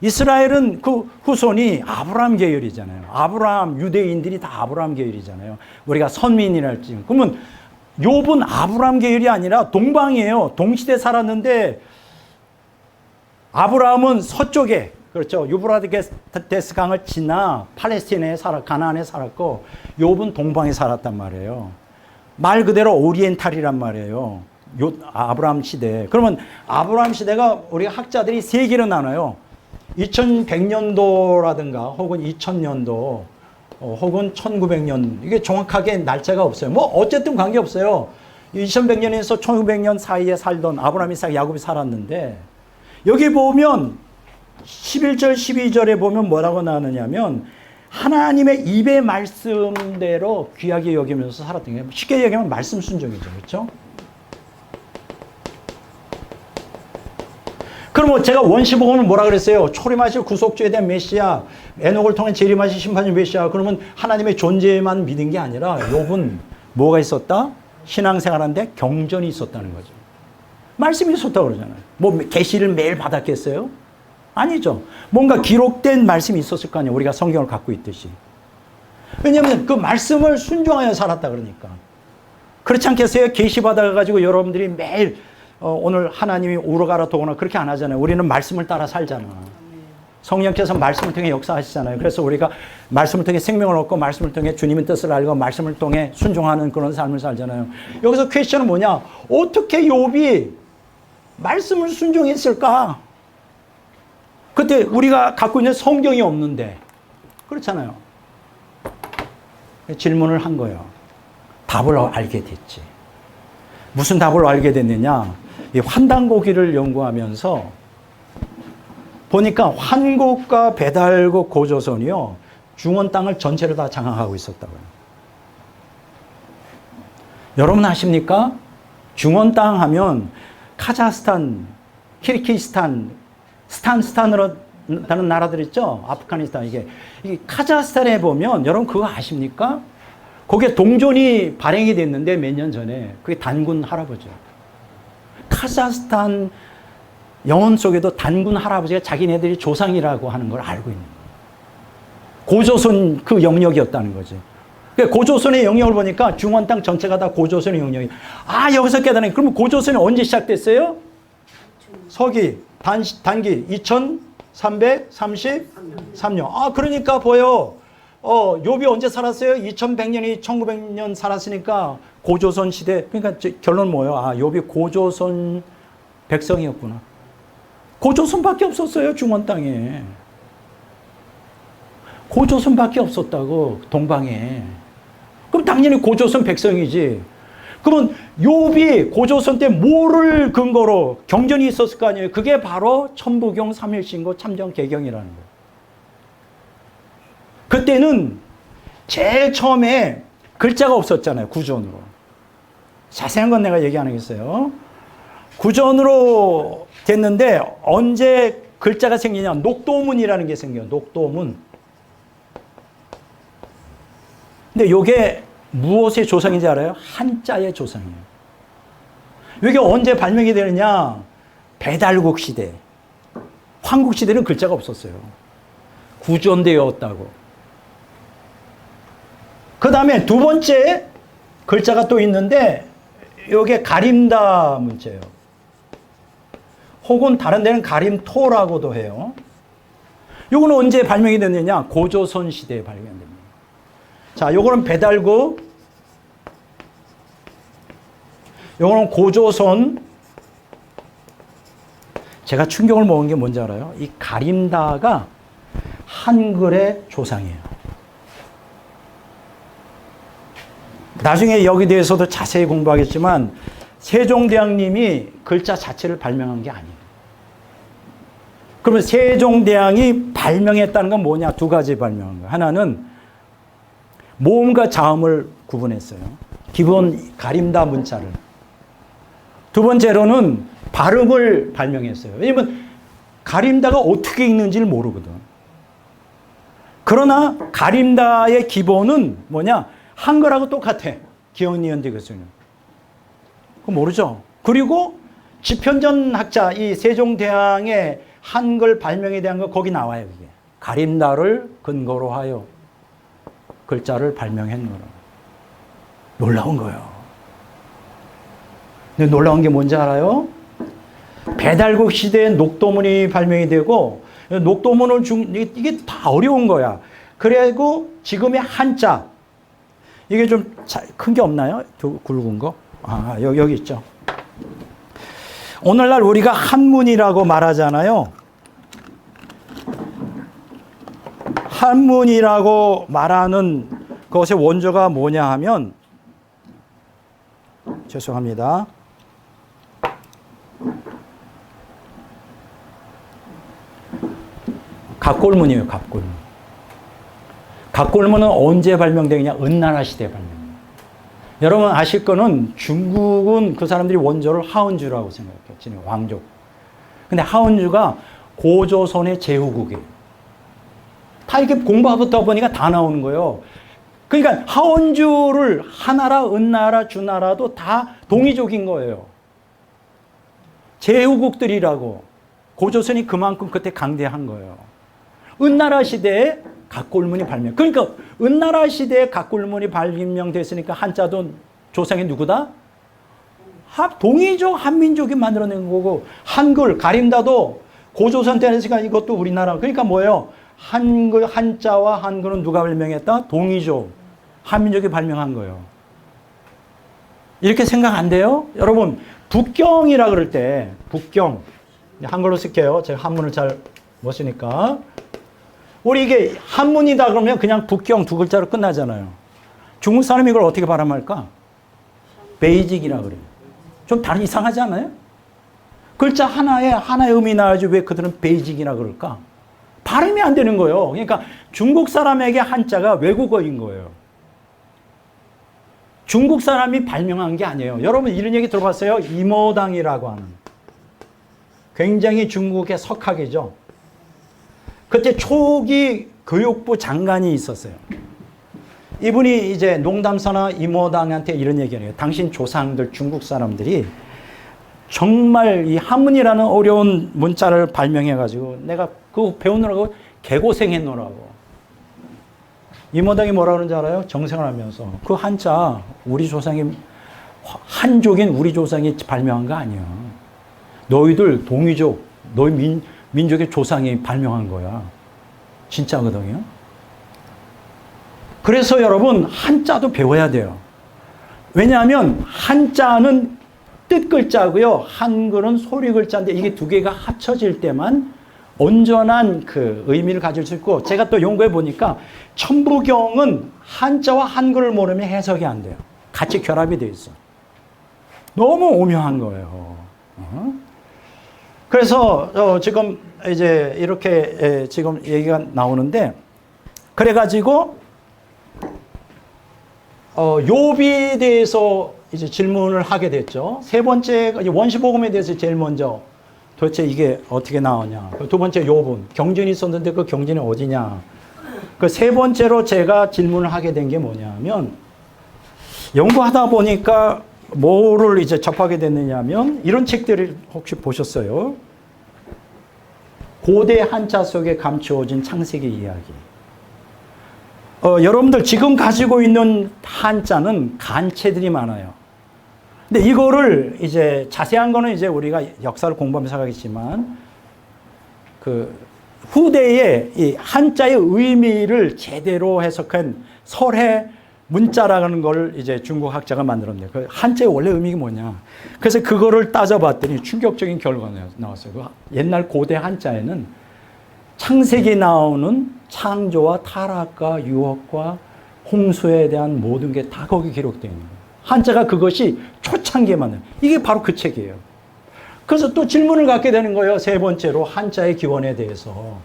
이스라엘은 그 후손이 아브라함 계열이잖아요. 아브라함, 유대인들이 다 아브라함 계열이잖아요. 우리가 선민이랄지. 그러면 욥은 아브라함 계열이 아니라 동방이에요. 동시대 살았는데 아브라함은 서쪽에, 그렇죠. 유브라데스 강을 지나 팔레스틴에 가나안에 살았고 욥은 동방에 살았단 말이에요. 말 그대로 오리엔탈이란 말이에요. 아브라함 시대. 그러면 아브라함 시대가 우리가 학자들이 세 개로 나눠요. 2100년도라든가 혹은 2000년도 혹은 1900년 이게 정확하게 날짜가 없어요. 뭐 어쨌든 관계없어요. 2100년에서 1900년 사이에 살던 아브라함, 이삭, 야곱이 살았는데 여기 보면 11절 12절에 보면 뭐라고 나오느냐면 하나님의 입의 말씀대로 귀하게 여기면서 살았던 게 쉽게 얘기하면 말씀 순종이죠. 그렇죠? 그럼 제가 원시복음을 뭐라 그랬어요? 초림하실 구속주에 대한 메시아, 에녹을 통해 재림하실 심판의 메시아. 그러면 하나님의 존재만 믿은 게 아니라 욥은 뭐가 있었다? 신앙생활하는데 경전이 있었다는 거죠. 말씀이 있었다고 그러잖아요. 뭐 계시를 매일 받았겠어요? 아니죠. 뭔가 기록된 말씀이 있었을 거 아니에요. 우리가 성경을 갖고 있듯이. 왜냐하면 그 말씀을 순종하여 살았다 그러니까. 그렇지 않겠어요? 계시 받아가지고 여러분들이 매일 오늘 하나님이 오르가라 도거나 그렇게 안 하잖아요. 우리는 말씀을 따라 살잖아. 성령께서 말씀을 통해 역사하시잖아요. 그래서 우리가 말씀을 통해 생명을 얻고 말씀을 통해 주님의 뜻을 알고 말씀을 통해 순종하는 그런 삶을 살잖아요. 여기서 퀘스천은 뭐냐? 어떻게 욥이 말씀을 순종했을까? 그때 우리가 갖고 있는 성경이 없는데 그렇잖아요. 질문을 한 거예요. 답을 알게 됐지. 무슨 답을 알게 됐느냐? 이 환단고기를 연구하면서 보니까 환국과 배달국 고조선이요 중원 땅을 전체를 다 장악하고 있었다고요. 여러분 아십니까? 중원 땅 하면 카자흐스탄, 키르기스탄, 스탄으로 다른 나라들 있죠? 아프가니스탄 이게 카자흐스탄에 보면 여러분 그거 아십니까? 거기에 동전이 발행이 됐는데 몇 년 전에 그게 단군 할아버지예요. 카자흐스탄 영혼 속에도 단군 할아버지가 자기네들이 조상이라고 하는 걸 알고 있는 거예요. 고조선 그 영역이었다는 거지. 고조선의 영역을 보니까 중원 땅 전체가 다 고조선의 영역이. 아 여기서 깨달으니 그러면 고조선이 언제 시작됐어요? 서기 단기 2333년. 아 그러니까 보여. 욥이 언제 살았어요? 2100년이 1900년 살았으니까 고조선 시대. 그러니까 결론 뭐예요? 욥이 고조선 백성이었구나. 고조선밖에 없었어요, 중원 땅에. 고조선밖에 없었다고, 동방에. 그럼 당연히 고조선 백성이지. 그러면 욥이 고조선 때 뭐를 근거로 경전이 있었을 거 아니에요? 그게 바로 천부경, 삼일신고, 참정개경이라는 거예요. 그때는 제일 처음에 글자가 없었잖아요, 구전으로. 자세한 건 내가 얘기 안 하겠어요. 구전으로 됐는데 언제 글자가 생기냐? 녹도문이라는 게 생겨요. 녹도문. 근데 이게 무엇의 조상인지 알아요? 한자의 조상이에요. 이게 언제 발명이 되느냐? 배달국 시대. 황국 시대는 글자가 없었어요. 구전되었다고. 그 다음에 두 번째 글자가 또 있는데 이게 가림다 문자예요. 혹은 다른 데는 가림토라고도 해요. 이거는 언제 발명이 됐느냐? 고조선 시대에 발명됩니다. 자, 요거는 배달국, 요거는 고조선. 제가 충격을 먹은 게 뭔지 알아요? 이 가림다가 한글의 조상이에요. 나중에 여기 대해서도 자세히 공부하겠지만 세종대왕님이 글자 자체를 발명한 게 아니에요. 그러면 세종대왕이 발명했다는 건 뭐냐? 두 가지 발명한 거예요. 하나는 모음과 자음을 구분했어요. 기본 가림다 문자를. 두 번째로는 발음을 발명했어요. 왜냐면 가림다가 어떻게 읽는지를 모르거든. 그러나 가림다의 기본은 뭐냐? 한글하고 똑같아. 기억, 니은, 디귿은. 그거 모르죠? 그리고 지편전 학자, 이 세종대왕의 한글 발명에 대한 거 거기 나와요. 그게. 가림다를 근거로 하여 글자를 발명했노라. 놀라운 거예요. 근데 놀라운 게 뭔지 알아요? 배달국 시대에 녹도문이 발명이 되고, 녹도문을 이게 다 어려운 거야. 그리고 지금의 한자, 이게 좀 큰 게 없나요? 굵은 거? 여기 있죠. 오늘날 우리가 한문이라고 말하잖아요. 한문이라고 말하는 것의 원조가 뭐냐 하면, 죄송합니다. 갑골문이에요, 갑골문. 갑골문은 언제 발명되느냐? 은나라 시대에 발명돼요. 여러분 아실 거는 중국은 그 사람들이 원조를 하은주라고 생각해요. 왕족. 근데 하은주가 고조선의 제후국이에요. 다 이렇게 공부하다 보니까 다 나오는 거예요. 그러니까 하은주를 하나라, 은나라, 주나라도 다 동이족인 거예요. 제후국들이라고. 고조선이 그만큼 그때 강대한 거예요. 은나라 시대에 갑골문이 발명. 그러니까 은나라 시대에 갑골문이 발명됐으니까 한자도 조상이 누구다? 동이족, 한민족이 만들어낸 거고, 한글, 가림다도 고조선 때 했으니까 이것도 우리나라. 그러니까 뭐예요? 한글, 한자와 한글은 누가 발명했다? 동이족, 한민족이 발명한 거예요. 이렇게 생각 안 돼요? 여러분, 북경이라 그럴 때, 북경. 한글로 쓸게요. 제가 한문을 잘 못 쓰니까. 우리 이게 한문이다 그러면 그냥 북경 두 글자로 끝나잖아요. 중국 사람이 이걸 어떻게 발음할까? 베이직이라 그래요. 좀 다른 이상하지 않아요? 글자 하나의 의미 나야지 왜 그들은 베이직이라 그럴까? 발음이 안 되는 거예요. 그러니까 중국 사람에게 한자가 외국어인 거예요. 중국 사람이 발명한 게 아니에요. 여러분 이런 얘기 들어봤어요? 이모당이라고 하는. 굉장히 중국의 석학이죠. 그때 초기 교육부 장관이 있었어요. 이분이 이제 농담사나 이모당한테 이런 얘기를 해요. 당신 조상들, 중국 사람들이 정말 이 한문이라는 어려운 문자를 발명해가지고 내가 그거 배우느라고 개고생했노라고. 이모당이 뭐라 그러는지 알아요? 정생을 하면서. 그 한자, 우리 조상이, 한족인 우리 조상이 발명한 거 아니야. 너희들 동이족, 너희 민족의 조상이 발명한 거야. 진짜거든요. 그래서 여러분 한자도 배워야 돼요. 왜냐하면 한자는 뜻 글자고요. 한글은 소리 글자인데 이게 두 개가 합쳐질 때만 온전한 그 의미를 가질 수 있고, 제가 또 연구해 보니까 천부경은 한자와 한글을 모르면 해석이 안 돼요. 같이 결합이 돼 있어. 너무 오묘한 거예요. 그래서 지금 이제 이렇게 지금 얘기가 나오는데, 그래가지고 욥에 대해서 이제 질문을 하게 됐죠. 세 번째 원시복음에 대해서 제일 먼저 도대체 이게 어떻게 나오냐. 두 번째 욥은 경전이 있었는데 그 경전이 어디냐. 그 세 번째로 제가 질문을 하게 된 게 뭐냐면, 연구하다 보니까 뭐를 이제 접하게 됐느냐면 이런 책들을 혹시 보셨어요? 고대 한자 속에 감추어진 창세기 이야기. 여러분들 지금 가지고 있는 한자는 간체들이 많아요. 근데 이거를 이제 자세한 거는 이제 우리가 역사를 공부하면서 하겠지만, 그 후대에 이 한자의 의미를 제대로 해석한 설해 문자라는 걸 이제 중국 학자가 만들었네요. 그 한자의 원래 의미가 뭐냐. 그래서 그거를 따져봤더니 충격적인 결과가 나왔어요. 그 옛날 고대 한자에는 창세기 나오는 창조와 타락과 유혹과 홍수에 대한 모든 게 다 거기 기록되어 있는 거예요. 한자가 그것이 초창기에 만든, 이게 바로 그 책이에요. 그래서 또 질문을 갖게 되는 거예요. 세 번째로 한자의 기원에 대해서.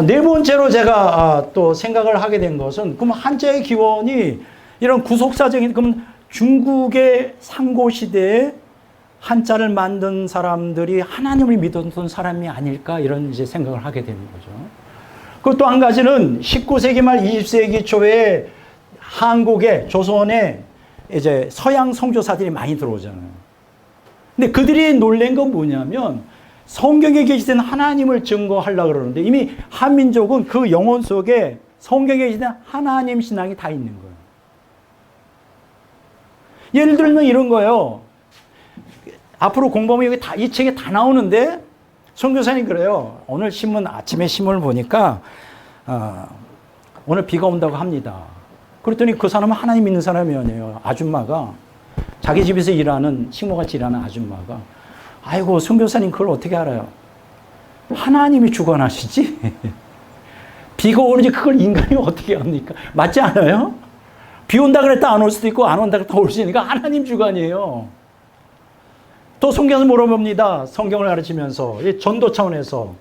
네 번째로 제가 또 생각을 하게 된 것은, 그럼 한자의 기원이 이런 구속사적인, 그럼 중국의 상고시대에 한자를 만든 사람들이 하나님을 믿었던 사람이 아닐까, 이런 이제 생각을 하게 되는 거죠. 그리고 또 한 가지는 19세기 말 20세기 초에 한국에, 조선에 이제 서양 선교사들이 많이 들어오잖아요. 근데 그들이 놀란 건 뭐냐면, 성경에 계시던 하나님을 증거하려고 그러는데 이미 한민족은 그 영혼 속에 성경에 계시던 하나님 신앙이 다 있는 거예요. 예를 들면 이런 거예요. 앞으로 공부하면 여기 다, 이 책에 다 나오는데, 선교사님 그래요. 오늘 신문, 아침에 신문을 보니까 오늘 비가 온다고 합니다. 그랬더니 그 사람은 하나님 믿는 사람이 아니에요. 아줌마가, 자기 집에서 일하는, 식모같이 일하는 아줌마가, 아이고 선교사님 그걸 어떻게 알아요? 하나님이 주관하시지. 비가 오는지 그걸 인간이 어떻게 합니까? 맞지 않아요? 비 온다 그랬다 안 올 수도 있고, 안 온다 그랬다 올 수 있으니까 하나님 주관이에요. 또 성경에서 물어봅니다. 성경을 가르치면서 전도 차원에서,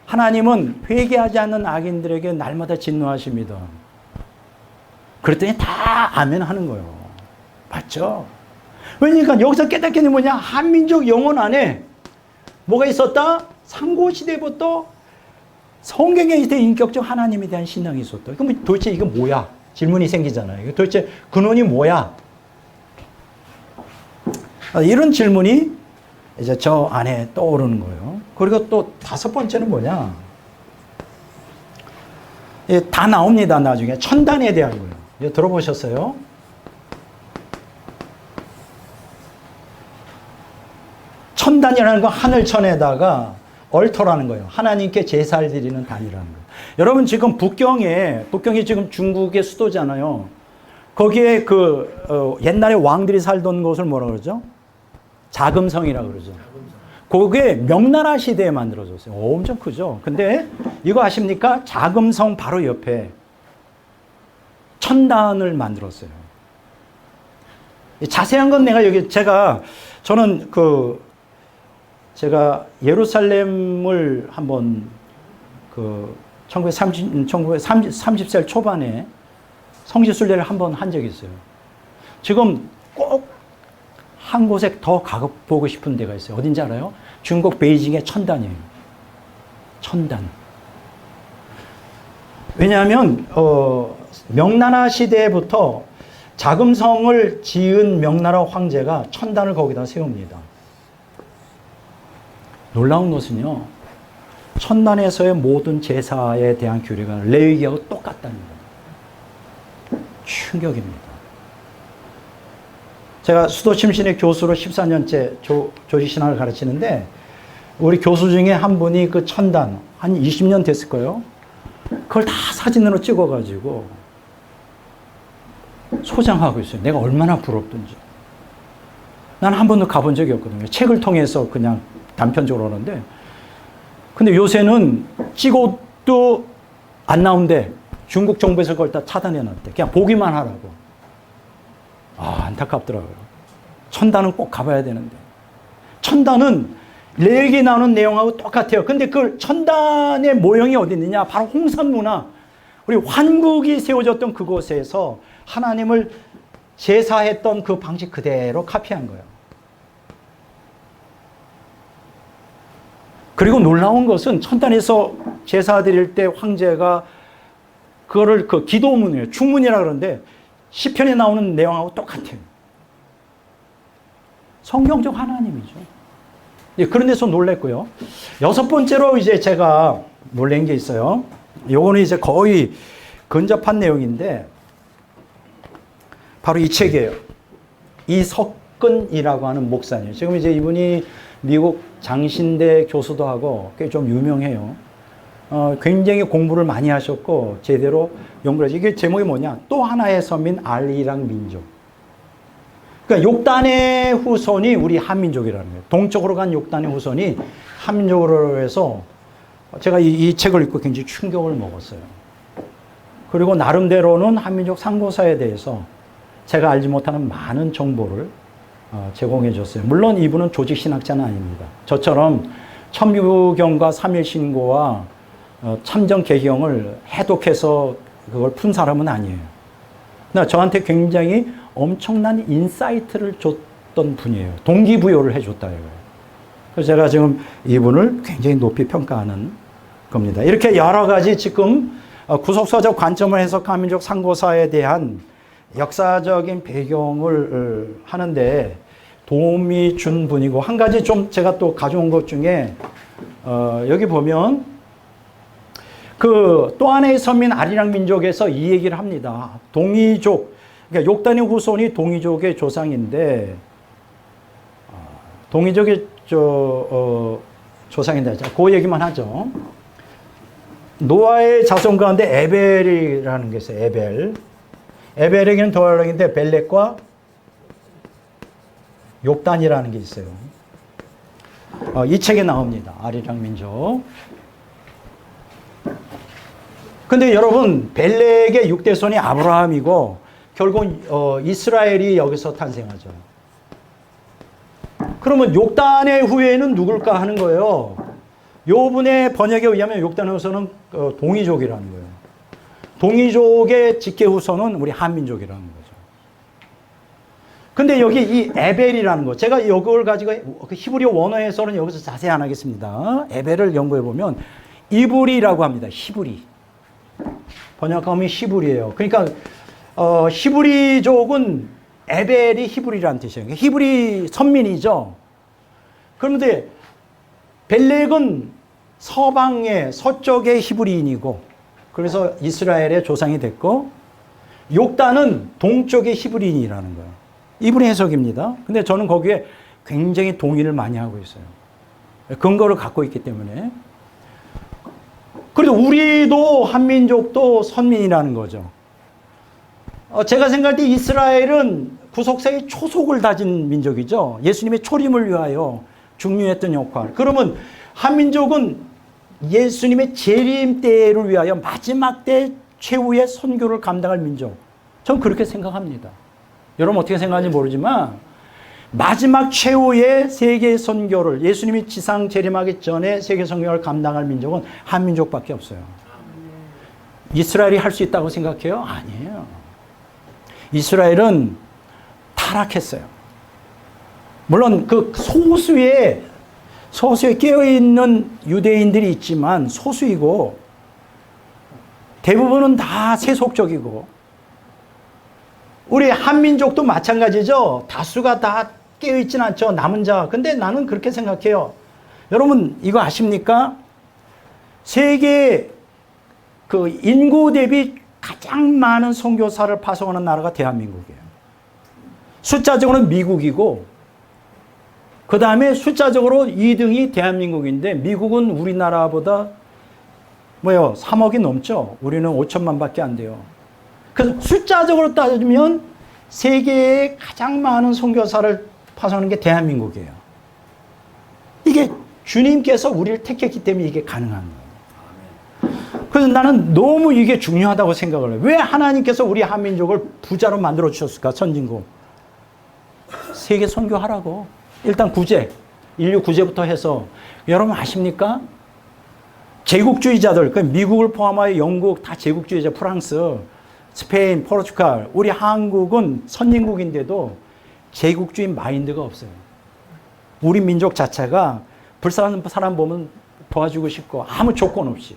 하나님은 회개하지 않는 악인들에게 날마다 진노하십니다. 그랬더니 다 아멘 하는 거예요. 맞죠? 왜냐니까 여기서 깨닫게 되는 뭐냐, 한민족 영혼 안에 뭐가 있었다? 상고시대부터 성경에 있던 인격적 하나님에 대한 신앙이 있었다. 그럼 도대체 이거 뭐야? 질문이 생기잖아요. 도대체 근원이 뭐야? 이런 질문이 이제 저 안에 떠오르는 거예요. 그리고 또 다섯 번째는 뭐냐? 다 나옵니다. 나중에 천단에 대한 거예요. 이거 들어보셨어요? 천단이라는 건 하늘천에다가 얼터라는 거예요. 하나님께 제사를 드리는 단이라는 거예요. 여러분 지금 북경이 지금 중국의 수도잖아요. 거기에 옛날에 왕들이 살던 곳을 뭐라 그러죠? 자금성이라고 그러죠. 그게 명나라 시대에 만들어졌어요. 엄청 크죠. 근데 이거 아십니까? 자금성 바로 옆에 천단을 만들었어요. 자세한 건 저는 제가 예루살렘을 한번 1930살 초반에 성지순례를 한번 한 적이 있어요. 지금 꼭 한 곳에 더 가보고 싶은 데가 있어요. 어딘지 알아요? 중국 베이징의 천단이에요. 천단. 왜냐하면 명나라 시대부터 자금성을 지은 명나라 황제가 천단을 거기다 세웁니다. 놀라운 것은요, 천단에서의 모든 제사에 대한 규례가 레위기하고 똑같다는 거예요. 충격입니다. 제가 수도 침신의 교수로 14년째 조직신학을 가르치는데, 우리 교수 중에 한 분이 그 천단, 한 20년 됐을 거예요. 그걸 다 사진으로 찍어가지고 소장하고 있어요. 내가 얼마나 부럽든지. 난 한 번도 가본 적이 없거든요. 책을 통해서 그냥 단편적으로 하는데. 근데 요새는 찍어도 안 나온대. 중국 정부에서 그걸 다 차단해놨대. 그냥 보기만 하라고. 아, 안타깝더라고요. 천단은 꼭 가봐야 되는데. 천단은 레역에 나오는 내용하고 똑같아요. 근데 그 천단의 모형이 어디 있느냐? 바로 홍산문화. 우리 환국이 세워졌던 그곳에서 하나님을 제사했던 그 방식 그대로 카피한 거예요. 그리고 놀라운 것은 천단에서 제사 드릴 때 황제가 그거를 그 기도문이에요. 충문이라 그러는데 시편에 나오는 내용하고 똑같아요. 성경적 하나님이죠. 예, 그런 데서 놀랬고요. 여섯 번째로 이제 제가 놀란 게 있어요. 요거는 이제 거의 근접한 내용인데 바로 이 책이에요. 이석근이라고 하는 목사님. 지금 이제 이분이 미국 장신대 교수도 하고 꽤 좀 유명해요. 굉장히 공부를 많이 하셨고 제대로 연구를 하죠. 이게 제목이 뭐냐? 또 하나의 서민 알리랑 민족. 그러니까 욕단의 후손이 우리 한민족이라는 거예요. 동쪽으로 간 욕단의 후손이 한민족으로 해서 제가 이 책을 읽고 굉장히 충격을 먹었어요. 그리고 나름대로는 한민족 상고사에 대해서 제가 알지 못하는 많은 정보를 제공해 줬어요. 물론 이분은 조직 신학자는 아닙니다. 저처럼 천부경과 삼일신고와 참정개경을 해독해서 그걸 푼 사람은 아니에요. 그러나 저한테 굉장히 엄청난 인사이트를 줬던 분이에요. 동기부여를 해줬다 이거예요. 그래서 제가 지금 이분을 굉장히 높이 평가하는 겁니다. 이렇게 여러 가지 지금 구속사적 관점을 해석한 민족 상고사에 대한 역사적인 배경을 하는데 도움이 준 분이고, 한 가지 좀 제가 또 가져온 것 중에 여기 보면 그 또 하나의 선민 아리랑 민족에서 이 얘기를 합니다. 동이족, 그러니까 욕단의 후손이 동이족의 조상인데 동이족의 조상인데 그 얘기만 하죠. 노아의 자손 가운데 에벨이라는 게 있어요. 에벨에게는 도알락인데 벨렉과 욕단이라는 게 있어요. 이 책에 나옵니다. 아리랑 민족. 근데 여러분, 벨렉의 6대손이 아브라함이고 결국 이스라엘이 여기서 탄생하죠. 그러면 욕단의 후예는 누굴까 하는 거예요. 요분의 번역에 의하면 욕단의 후손은 동이족이라는 거예요. 동이족의 직계 후손은 우리 한민족이라는 거죠. 근데 여기 이 에벨이라는 거, 제가 이걸 가지고 히브리 원어에서는 여기서 자세히 안 하겠습니다. 에벨을 연구해 보면 이브리라고 합니다. 히브리. 번역하면 히브리예요. 그러니까 히브리족은 에벨이 히브리라는 뜻이에요. 히브리 선민이죠. 그런데 벨렉은 서방의 서쪽의 히브리인이고, 그래서 이스라엘의 조상이 됐고, 욕단은 동쪽의 히브리인이라는 거예요. 이분의 해석입니다. 근데 저는 거기에 굉장히 동의를 많이 하고 있어요. 근거를 갖고 있기 때문에. 그래도 우리도 한민족도 선민이라는 거죠. 제가 생각할 때 이스라엘은 구속사의 초속을 다진 민족이죠. 예수님의 초림을 위하여 중류했던 역할. 그러면 한민족은 예수님의 재림 때를 위하여 마지막 때 최후의 선교를 감당할 민족. 저는 그렇게 생각합니다. 여러분 어떻게 생각하는지 모르지만 마지막 최후의 세계 선교를, 예수님이 지상 재림하기 전에 세계 선교를 감당할 민족은 한민족밖에 없어요. 이스라엘이 할 수 있다고 생각해요? 아니에요. 이스라엘은 타락했어요. 물론 그 소수의 깨어있는 유대인들이 있지만 소수이고 대부분은 다 세속적이고, 우리 한민족도 마찬가지죠. 다수가 다 깨어있지는 않죠. 남은 자. 근데 나는 그렇게 생각해요. 여러분 이거 아십니까? 세계 그 인구 대비 가장 많은 선교사를 파송하는 나라가 대한민국이에요. 숫자적으로는 미국이고 그 다음에 숫자적으로 2등이 대한민국인데 미국은 우리나라보다 3억이 넘죠. 우리는 5천만 밖에 안 돼요. 그래서 숫자적으로 따지면 세계에 가장 많은 선교사를 파송하는 게 대한민국이에요. 이게 주님께서 우리를 택했기 때문에 이게 가능한 거예요. 그래서 나는 너무 이게 중요하다고 생각을 해요. 왜 하나님께서 우리 한민족을 부자로 만들어 주셨을까? 선진국. 세계 선교하라고. 일단 구제, 인류 구제부터 해서 여러분 아십니까? 제국주의자들, 미국을 포함하여 영국 다 제국주의자, 프랑스, 스페인, 포르투갈, 우리 한국은 선진국인데도 제국주의 마인드가 없어요. 우리 민족 자체가 불쌍한 사람 보면 도와주고 싶고 아무 조건 없이.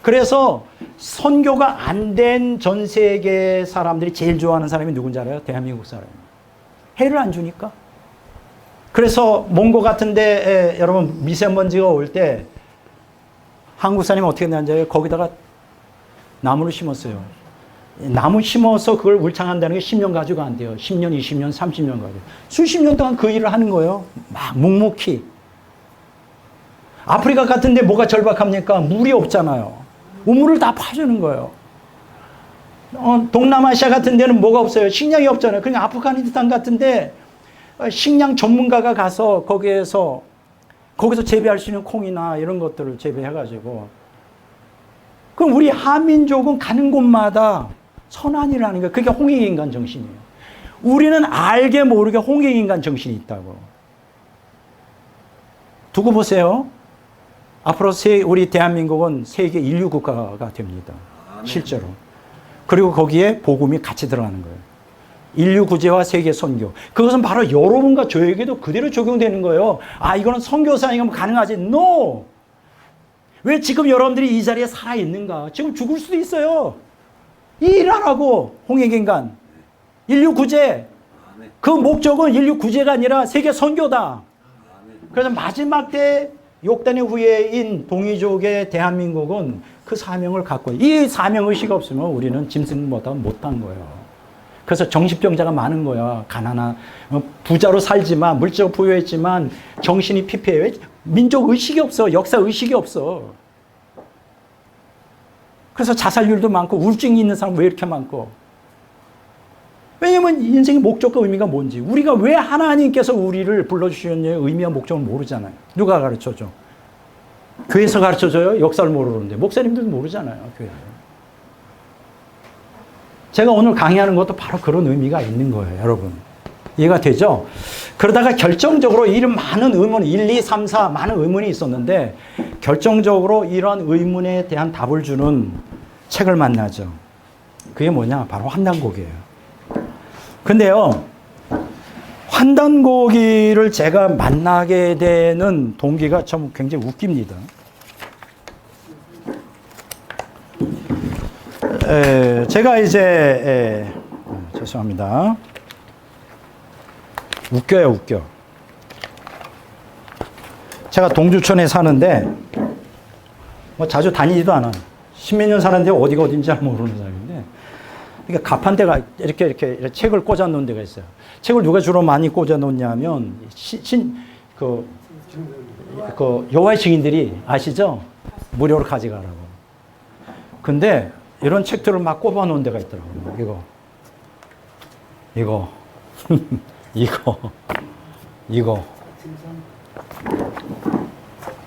그래서 선교가 안 된 전 세계 사람들이 제일 좋아하는 사람이 누군지 알아요? 대한민국 사람이에요. 해를 안 주니까. 그래서 몽고 같은데 여러분 미세먼지가 올 때 한국 사람이 어떻게 했는지 거기다가 나무를 심었어요. 나무 심어서 그걸 울창한다는 게 10년 가지고 안 돼요. 10년, 20년, 30년 가지고. 수십 년 동안 그 일을 하는 거예요. 막 묵묵히. 아프리카 같은데 뭐가 절박합니까? 물이 없잖아요. 우물을 다 파주는 거예요. 동남아시아 같은 데는 뭐가 없어요? 식량이 없잖아요. 그냥 아프가니스탄 같은데 식량 전문가가 가서 거기서 재배할 수 있는 콩이나 이런 것들을 재배해가지고. 그럼 우리 한민족은 가는 곳마다 선한이라는 게 그게 홍익인간 정신이에요. 우리는 알게 모르게 홍익인간 정신이 있다고. 두고 보세요. 앞으로 우리 대한민국은 세계 인류 국가가 됩니다. 실제로. 그리고 거기에 복음이 같이 들어가는 거예요. 인류 구제와 세계 선교. 그것은 바로 여러분과 저에게도 그대로 적용되는 거예요. 아, 이거는 선교사니까 가능하지. No! 왜 지금 여러분들이 이 자리에 살아있는가? 지금 죽을 수도 있어요. 이 일하라고, 홍익인간. 인류 구제. 그 목적은 인류 구제가 아니라 세계 선교다. 그래서 마지막 때 욕단의 후예인 동이족의 대한민국은 그 사명을 갖고, 이 사명의식 없으면 우리는 짐승보다 못한 거예요. 그래서 정신병자가 많은 거야. 가난한, 부자로 살지만, 물질적으로 부유했지만, 정신이 피폐해. 민족 의식이 없어. 역사 의식이 없어. 그래서 자살률도 많고, 우울증이 있는 사람 왜 이렇게 많고. 왜냐면 인생의 목적과 의미가 뭔지. 우리가 왜 하나님께서 우리를 불러주셨냐의 의미와 목적을 모르잖아요. 누가 가르쳐줘? 교회에서 가르쳐줘요? 역사를 모르는데. 목사님들도 모르잖아요. 교회에서. 제가 오늘 강의하는 것도 바로 그런 의미가 있는 거예요, 여러분. 이해가 되죠? 그러다가 결정적으로 이런 많은 의문, 1, 2, 3, 4 많은 의문이 있었는데 결정적으로 이런 의문에 대한 답을 주는 책을 만나죠. 그게 뭐냐? 바로 환단고기예요. 근데요, 환단고기를 제가 만나게 되는 동기가 참 굉장히 웃깁니다. 제가 이제 죄송합니다. 웃겨요, 웃겨. 제가 동주천에 사는데 뭐 자주 다니지도 않아. 십몇 년 사는데 어디가 어딘지 잘 모르는 사람인데, 그러니까 가판대가 이렇게 책을 꽂아 놓은 데가 있어요. 책을 누가 주로 많이 꽂아 놓냐면 여호와의 증인들이 아시죠? 무료로 가져가라고. 근데 이런 책들을 막 꼽아 놓은 데가 있더라고요. 이거.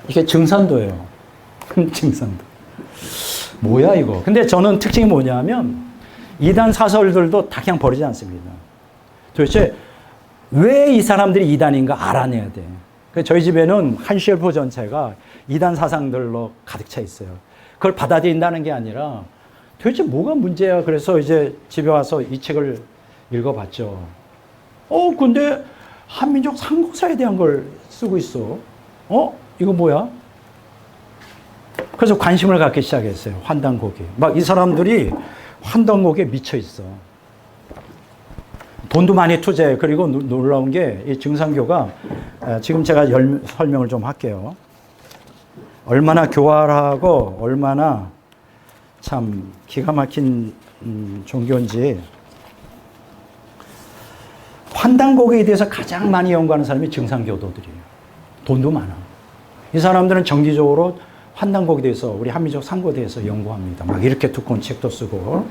이게 증산도예요. 증산도. 뭐야, 이거. 근데 저는 특징이 뭐냐면, 이단 사설들도 다 그냥 버리지 않습니다. 도대체 왜 이 사람들이 이단인가 알아내야 돼. 그래서 저희 집에는 한 쉘프 전체가 이단 사상들로 가득 차 있어요. 그걸 받아들인다는 게 아니라 도대체 뭐가 문제야. 그래서 이제 집에 와서 이 책을 읽어봤죠. 근데 한민족 상고사에 대한 걸 쓰고 있어. 이거 뭐야? 그래서 관심을 갖기 시작했어요. 환단고기. 막 이 사람들이 환단고기에 미쳐 있어. 돈도 많이 투자해. 그리고 놀라운 게 이 증산교가 지금 제가 설명을 좀 할게요. 얼마나 교활하고 얼마나 참 기가 막힌 종교인지. 환단고기에 대해서 가장 많이 연구하는 사람이 증상교도들이에요. 돈도 많아. 이 사람들은 정기적으로 환단고기에 대해서, 우리 한미적 상고에 대해서 연구합니다. 막 이렇게 두꺼운 책도 쓰고.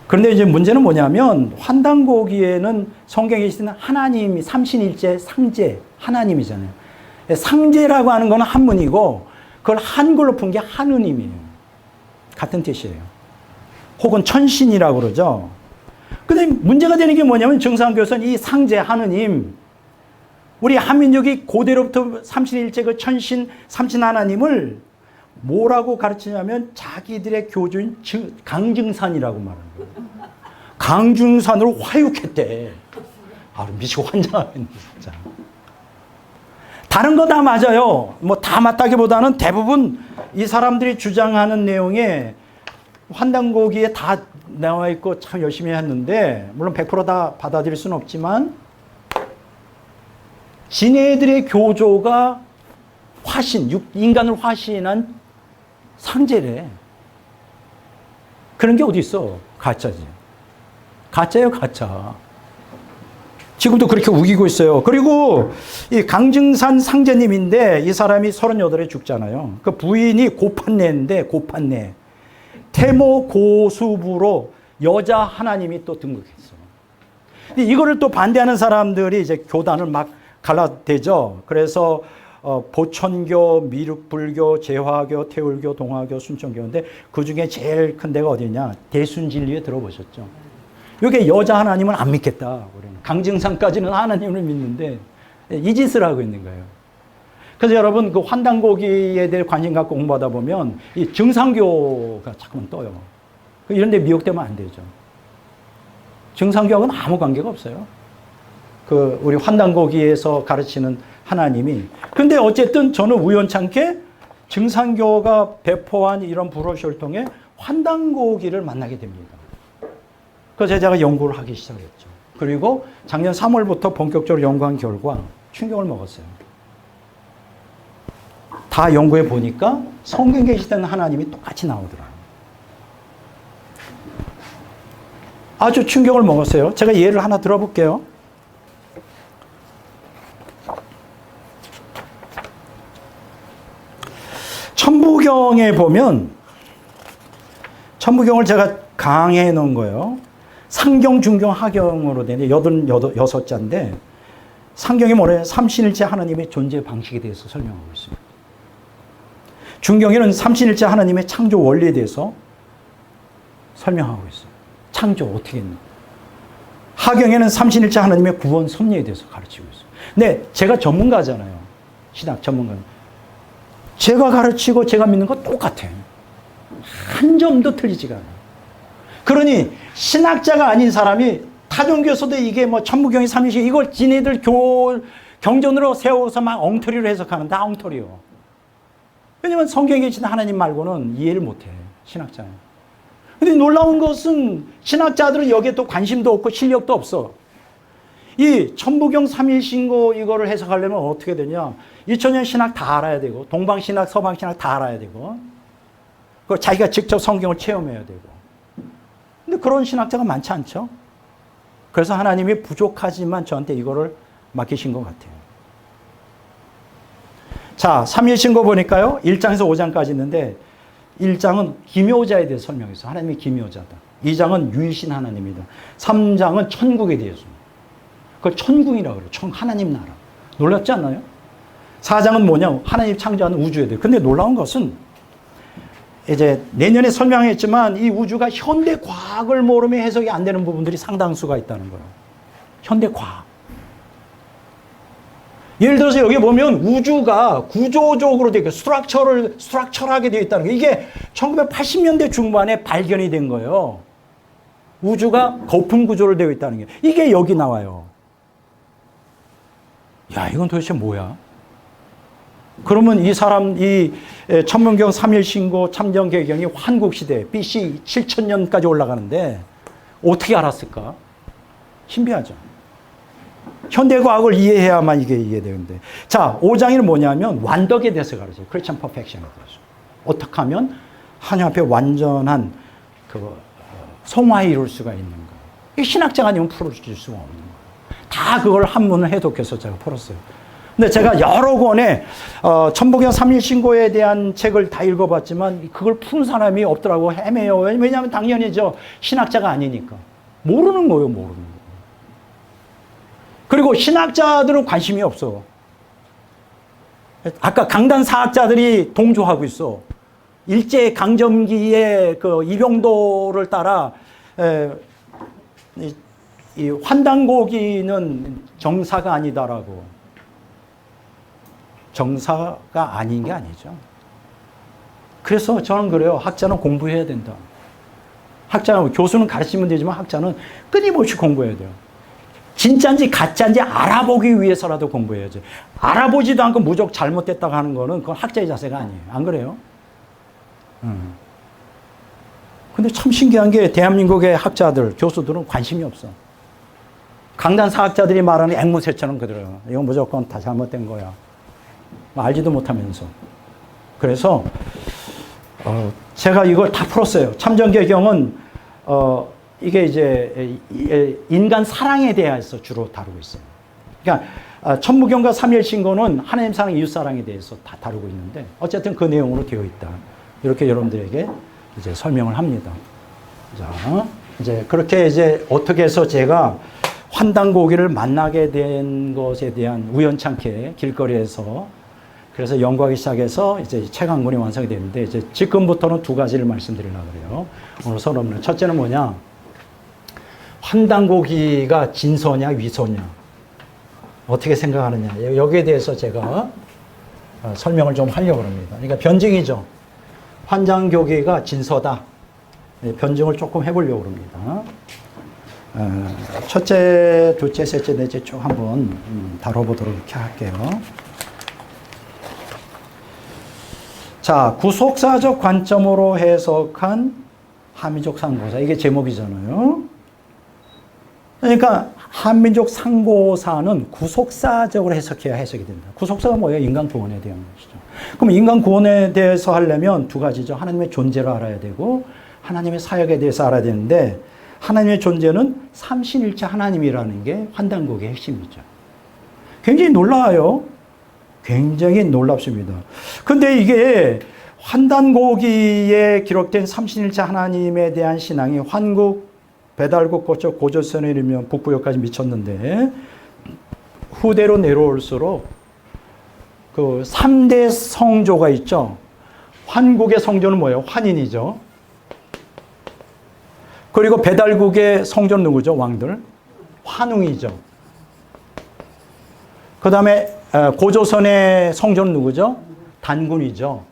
그런데 이제 문제는 뭐냐면, 환단고기에는 성경에 있는 하나님이 삼신일체 상제, 하나님이잖아요. 상제라고 하는 건 한문이고, 그걸 한글로 푼 게 하느님이에요. 같은 뜻이에요. 혹은 천신이라고 그러죠. 근데 문제가 되는 게 뭐냐면, 증상교에서는 이 상제, 하느님, 우리 한민족이 고대로부터 삼신일체 그 천신, 삼신 하나님을 뭐라고 가르치냐면 자기들의 교주인 강증산이라고 말하는 거예요. 강증산으로 화육했대. 아, 미치고 환장하겠네, 진짜. 다른 거 다 맞아요. 뭐 다 맞다기보다는 대부분 이 사람들이 주장하는 내용에 환단고기에 다 나와 있고 참 열심히 했는데, 물론 100%다 받아들일 수는 없지만, 지네들의 교조가 인간을 화신한 상제래. 그런 게 어디 있어? 가짜지. 가짜예요, 가짜. 지금도 그렇게 우기고 있어요. 그리고 이 강증산 상제님인데, 이 사람이 38에 죽잖아요. 그 부인이 고판네인데, 고판네. 태모 고수부로 여자 하나님이 또 등극했어. 이거를 또 반대하는 사람들이 이제 교단을 막 갈라대죠. 그래서 보천교, 미륵불교, 재화교, 태울교, 동화교, 순천교인데 그 중에 제일 큰 데가 어디냐? 대순진리에 들어보셨죠? 이게 여자 하나님은 안 믿겠다. 강증산까지는 하나님을 믿는데 이 짓을 하고 있는 거예요. 그래서 여러분 그 환단고기에 대해 관심 갖고 공부하다 보면 이 증상교가 자꾸만 떠요. 이런 데 미혹되면 안 되죠. 증상교하고는 아무 관계가 없어요. 그 우리 환단고기에서 가르치는 하나님이. 근데 어쨌든 저는 우연찮게 증상교가 배포한 이런 브로셔를 통해 환단고기를 만나게 됩니다. 그래서 제가 연구를 하기 시작했죠. 그리고 작년 3월부터 본격적으로 연구한 결과 충격을 먹었어요. 다 연구해 보니까 성경에 계시던 하나님이 똑같이 나오더라고요. 아주 충격을 먹었어요. 제가 예를 하나 들어볼게요. 천부경에 보면, 천부경을 제가 강해해 놓은 거예요. 상경, 중경, 하경으로 되는데 86자인데, 상경이 뭐래요? 삼신일체 하나님의 존재 방식에 대해서 설명하고 있습니다. 중경에는 삼신일체 하나님의 창조 원리에 대해서 설명하고 있어요. 창조 어떻게 했나. 하경에는 삼신일체 하나님의 구원 섭리에 대해서 가르치고 있어요. 근데 제가 전문가잖아요. 신학 전문가. 제가 가르치고 제가 믿는 거 똑같아요. 한 점도 틀리지가 않아요. 그러니 신학자가 아닌 사람이 타종교에서도 이게 뭐 천부경이 삼위신 이걸 지네들 경전으로 세워서 막 엉터리로 해석하는 다 엉터리요. 왜냐면 성경에 계신 하나님 말고는 이해를 못해, 신학자는. 근데 놀라운 것은 신학자들은 여기에 또 관심도 없고 실력도 없어. 이 천부경 삼일신고 이거를 해석하려면 어떻게 되냐? 2000년 신학 다 알아야 되고, 동방신학, 서방신학 다 알아야 되고, 그걸 자기가 직접 성경을 체험해야 되고. 근데 그런 신학자가 많지 않죠? 그래서 하나님이 부족하지만 저한테 이거를 맡기신 것 같아요. 자, 삼일신고 보니까요, 1장에서 5장까지 있는데, 1장은 기묘자에 대해서 설명했어요. 하나님이 기묘자다. 2장은 유일신 하나님이다. 3장은 천국에 대해서. 그걸 천국이라고 그래요. 하나님 나라. 놀랍지 않나요? 4장은 뭐냐? 하나님 창조하는 우주에 대해. 근데 놀라운 것은 이제 내년에 설명했지만 이 우주가 현대 과학을 모르면 해석이 안 되는 부분들이 상당수가 있다는 거예요. 현대 과학. 예를 들어서 여기 보면 우주가 구조적으로 되게 스트럭처하게 되어 있다는 게 이게 1980년대 중반에 발견이 된 거예요. 우주가 거품 구조로 되어 있다는 게 이게 여기 나와요. 야, 이건 도대체 뭐야? 그러면 이 천문경 3일신고 참정개경이 환국시대 BC 7000년까지 올라가는데 어떻게 알았을까? 신비하죠. 현대과학을 이해해야만 이게 이해되는데. 자, 5장에는 뭐냐면 완덕에 대해서 가르쳐요. 크리스천 퍼펙션에 대해서. 어떻게 하면 하나님 앞에 완전한 성화에 이룰 수가 있는가. 이 신학자가 아니면 풀어줄 수가 없는 거예요. 다 그걸 한문을 해독해서 제가 풀었어요. 근데 제가 여러 권의 천부경 삼일신고에 대한 책을 다 읽어봤지만 그걸 푸는 사람이 없더라고. 헤매요. 왜냐하면 당연히 신학자가 아니니까. 모르는 거예요. 모르는 거. 그리고 신학자들은 관심이 없어. 아까 강단 사학자들이 동조하고 있어. 일제 강점기의 그 이병도를 따라 이 환단고기는 정사가 아니다라고. 정사가 아닌 게 아니죠. 그래서 저는 그래요. 학자는 공부해야 된다. 학자는 교수는 가르치면 되지만 학자는 끊임없이 공부해야 돼요. 진짜인지 가짜인지 알아보기 위해서라도 공부해야지. 알아보지도 않고 무조건 잘못됐다고 하는 거는 그건 학자의 자세가 아니에요. 안 그래요? 근데 참 신기한 게 대한민국의 학자들, 교수들은 관심이 없어. 강단 사학자들이 말하는 앵무새처럼 그대로요. 이건 무조건 다 잘못된 거야. 알지도 못하면서. 그래서 제가 이걸 다 풀었어요. 참전개경은 이게 이제 인간 사랑에 대해서 주로 다루고 있어요. 그러니까 천부경과 삼일신고는 하나님 사랑, 이웃 사랑에 대해서 다 다루고 있는데 어쨌든 그 내용으로 되어 있다. 이렇게 여러분들에게 이제 설명을 합니다. 자, 이제 그렇게 이제 어떻게 해서 제가 환단고기를 만나게 된 것에 대한 우연찮게 길거리에서 그래서 연구하기 시작해서 이제 책 한 권이 완성이 됐는데 이제 지금부터는 두 가지를 말씀드리려고 그래요. 오늘 서론은 첫째는 뭐냐? 환단고기가 진서냐 위서냐 어떻게 생각하느냐 여기에 대해서 제가 설명을 좀 하려고 합니다. 그러니까 변증이죠. 환단고기가 진서다. 변증을 조금 해보려고 합니다. 첫째, 둘째, 셋째, 넷째 쭉 한번 다뤄보도록 이렇게 할게요. 자, 구속사적 관점으로 해석한 한민족 상고사. 이게 제목이잖아요. 그러니까 한민족 상고사는 구속사적으로 해석해야 해석이 된다. 구속사가 뭐예요? 인간 구원에 대한 것이죠. 그럼 인간 구원에 대해서 하려면 두 가지죠. 하나님의 존재를 알아야 되고 하나님의 사역에 대해서 알아야 되는데 하나님의 존재는 삼신일체 하나님이라는 게 환단고기의 핵심이죠. 굉장히 놀라워요. 굉장히 놀랍습니다. 근데 이게 환단고기에 기록된 삼신일체 하나님에 대한 신앙이 환국, 배달국 거쳐 고조선에 이르면 북부역까지 미쳤는데 후대로 내려올수록 그 3대 성조가 있죠. 환국의 성조는 뭐예요? 환인이죠. 그리고 배달국의 성조는 누구죠? 왕들. 환웅이죠. 그 다음에 고조선의 성조는 누구죠? 단군이죠.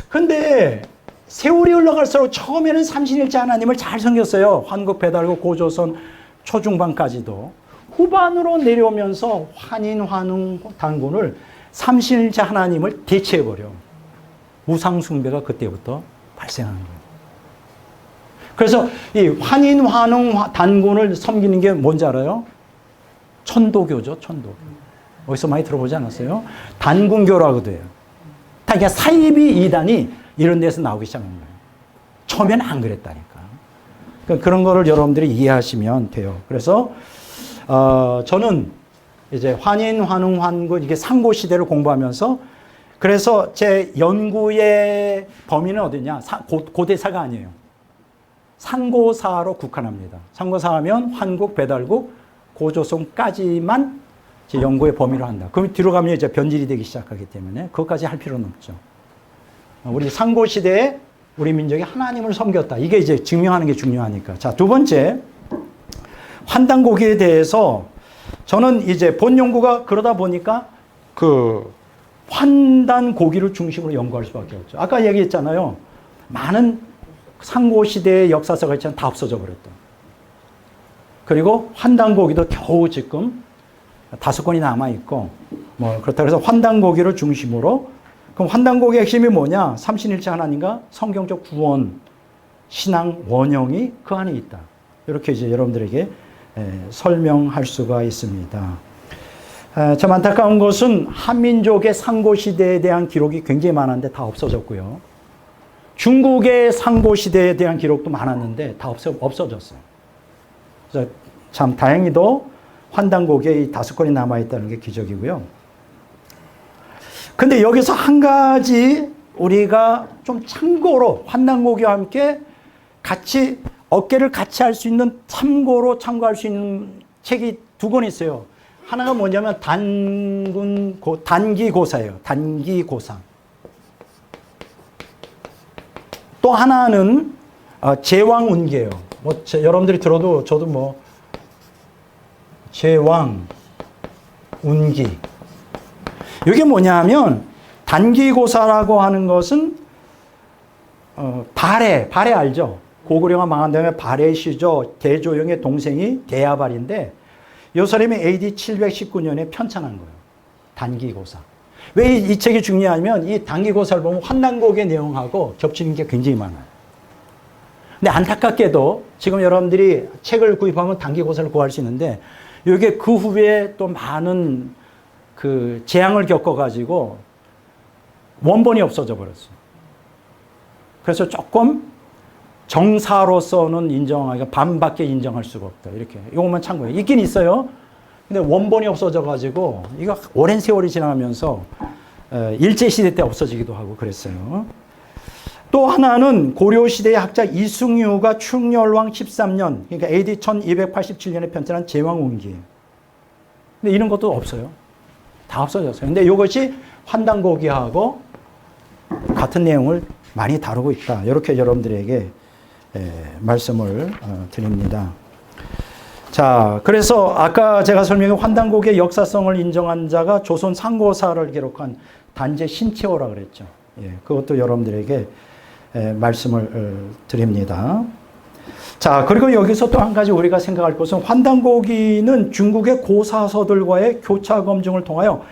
근데 세월이 흘러갈수록 처음에는 삼신일체 하나님을 잘 섬겼어요. 환국, 배달국, 고조선 초중반까지도. 후반으로 내려오면서 환인, 환웅, 단군을 삼신일체 하나님을 대체해버려. 우상숭배가 그때부터 발생한 거예요. 그래서 이 환인, 환웅, 단군을 섬기는 게 뭔지 알아요? 천도교죠, 천도교. 어디서 많이 들어보지 않았어요? 단군교라고도 해요. 그러니까 사이비 이단이 이런 데서 나오기 시작한 거예요. 처음에는 안 그랬다니까. 그러니까 그런 거를 여러분들이 이해하시면 돼요. 그래서 저는 이제 환인, 환웅, 환군 이게 상고 시대를 공부하면서 그래서 제 연구의 범위는 어디냐? 고대사가 아니에요. 상고사로 국한합니다. 상고사 하면 환국, 배달국, 고조선까지만 제 연구의 범위로 한다. 그럼 뒤로 가면 이제 변질이 되기 시작하기 때문에 그것까지 할 필요는 없죠. 우리 상고 시대에 우리 민족이 하나님을 섬겼다. 이게 이제 증명하는 게 중요하니까. 자, 두 번째 환단고기에 대해서 저는 이제 본 연구가 그러다 보니까 그 환단고기를 중심으로 연구할 수밖에 없죠. 아까 얘기했잖아요. 많은 상고 시대의 역사서가 있잖아요. 다 없어져 버렸다. 그리고 환단고기도 겨우 지금 5권이 남아있고, 뭐, 그렇다고 해서 환단고기를 중심으로, 그럼 환단고기의 핵심이 뭐냐? 삼신일체 하나님과 성경적 구원, 신앙 원형이 그 안에 있다. 이렇게 이제 여러분들에게 설명할 수가 있습니다. 참 안타까운 것은 한민족의 상고시대에 대한 기록이 굉장히 많았는데 다 없어졌고요. 중국의 상고시대에 대한 기록도 많았는데 다 없어졌어요. 그래서 참 다행히도 환단고기에 이 5건이 남아있다는 게 기적이고요. 근데 여기서 한 가지 우리가 좀 참고로 환단고기와 함께 같이 어깨를 같이 할 수 있는 참고할 수 있는 책이 2권 있어요. 하나가 뭐냐면 단기고사예요. 단기고사. 또 하나는 제왕운기예요. 뭐 여러분들이 들어도 저도 뭐 제왕운기. 이게 뭐냐면 단기고사라고 하는 것은 발해 알죠? 고구려가 망한 다음에 발해 시조 대조영의 동생이 대야발인데 이 사람이 AD 719년에 편찬한 거예요. 단기고사. 왜 이 책이 중요하냐면 이 단기고사를 보면 환단고기의 내용하고 겹치는 게 굉장히 많아요. 근데 안타깝게도 지금 여러분들이 책을 구입하면 단기고사를 구할 수 있는데 이게 그 후에 또 많은 그 재앙을 겪어가지고 원본이 없어져 버렸어요. 그래서 조금 정사로서는 인정하기가 반밖에 인정할 수가 없다. 이렇게. 이것만 참고해요. 있긴 있어요. 근데 원본이 없어져가지고 이거 오랜 세월이 지나면서 일제시대 때 없어지기도 하고 그랬어요. 또 하나는 고려시대의 학자 이승유가 충렬왕 13년, 그러니까 AD 1287년에 편찬한 제왕운기예요. 근데 이런 것도 없어요. 다 없어졌어요. 근데 이것이 환단고기하고 같은 내용을 많이 다루고 있다. 이렇게 여러분들에게 말씀을 드립니다. 자, 그래서 아까 제가 설명한 환단고기의 역사성을 인정한 자가 조선 상고사를 기록한 단재 신채호라 그랬죠. 예, 그것도 여러분들에게 말씀을 드립니다. 자, 그리고 여기서 또 한 가지 우리가 생각할 것은 환단고기는 중국의 고사서들과의 교차 검증을 통하여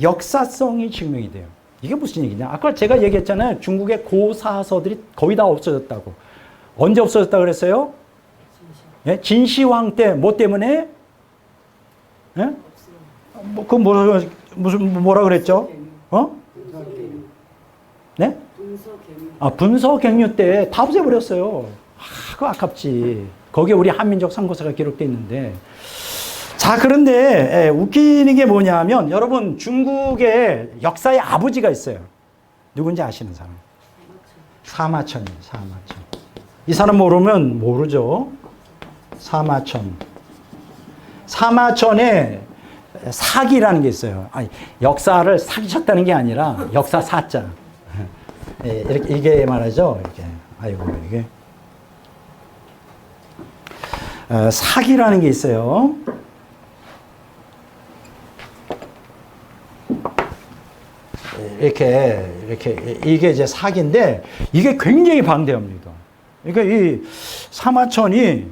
역사성이 증명이 돼요. 이게 무슨 얘기냐? 아까 제가 얘기했잖아요. 중국의 고사서들이 거의 다 없어졌다고. 언제 없어졌다 그랬어요? 예? 진시황 때. 뭐 때문에? 예? 뭐라 그랬죠? 네? 분서갱유 때 다 없애버렸어요. 그거 아깝지. 거기에 우리 한민족 상고사가 기록되어 있는데. 자, 그런데 웃기는 게 뭐냐면 여러분 중국의 역사의 아버지가 있어요. 누군지 아시는 사람? 사마천이에요. 사마천. 이 사람 모르면 모르죠. 사마천. 사마천에 사기라는 게 있어요. 아니, 역사를 사기쳤다는 게 아니라 역사 사자. 이렇게 이게 말하죠. 이렇게. 아이고 이게 사기라는 게 있어요. 이렇게 이게 이제 사기인데 이게 굉장히 방대합니다. 그러니까 이 사마천이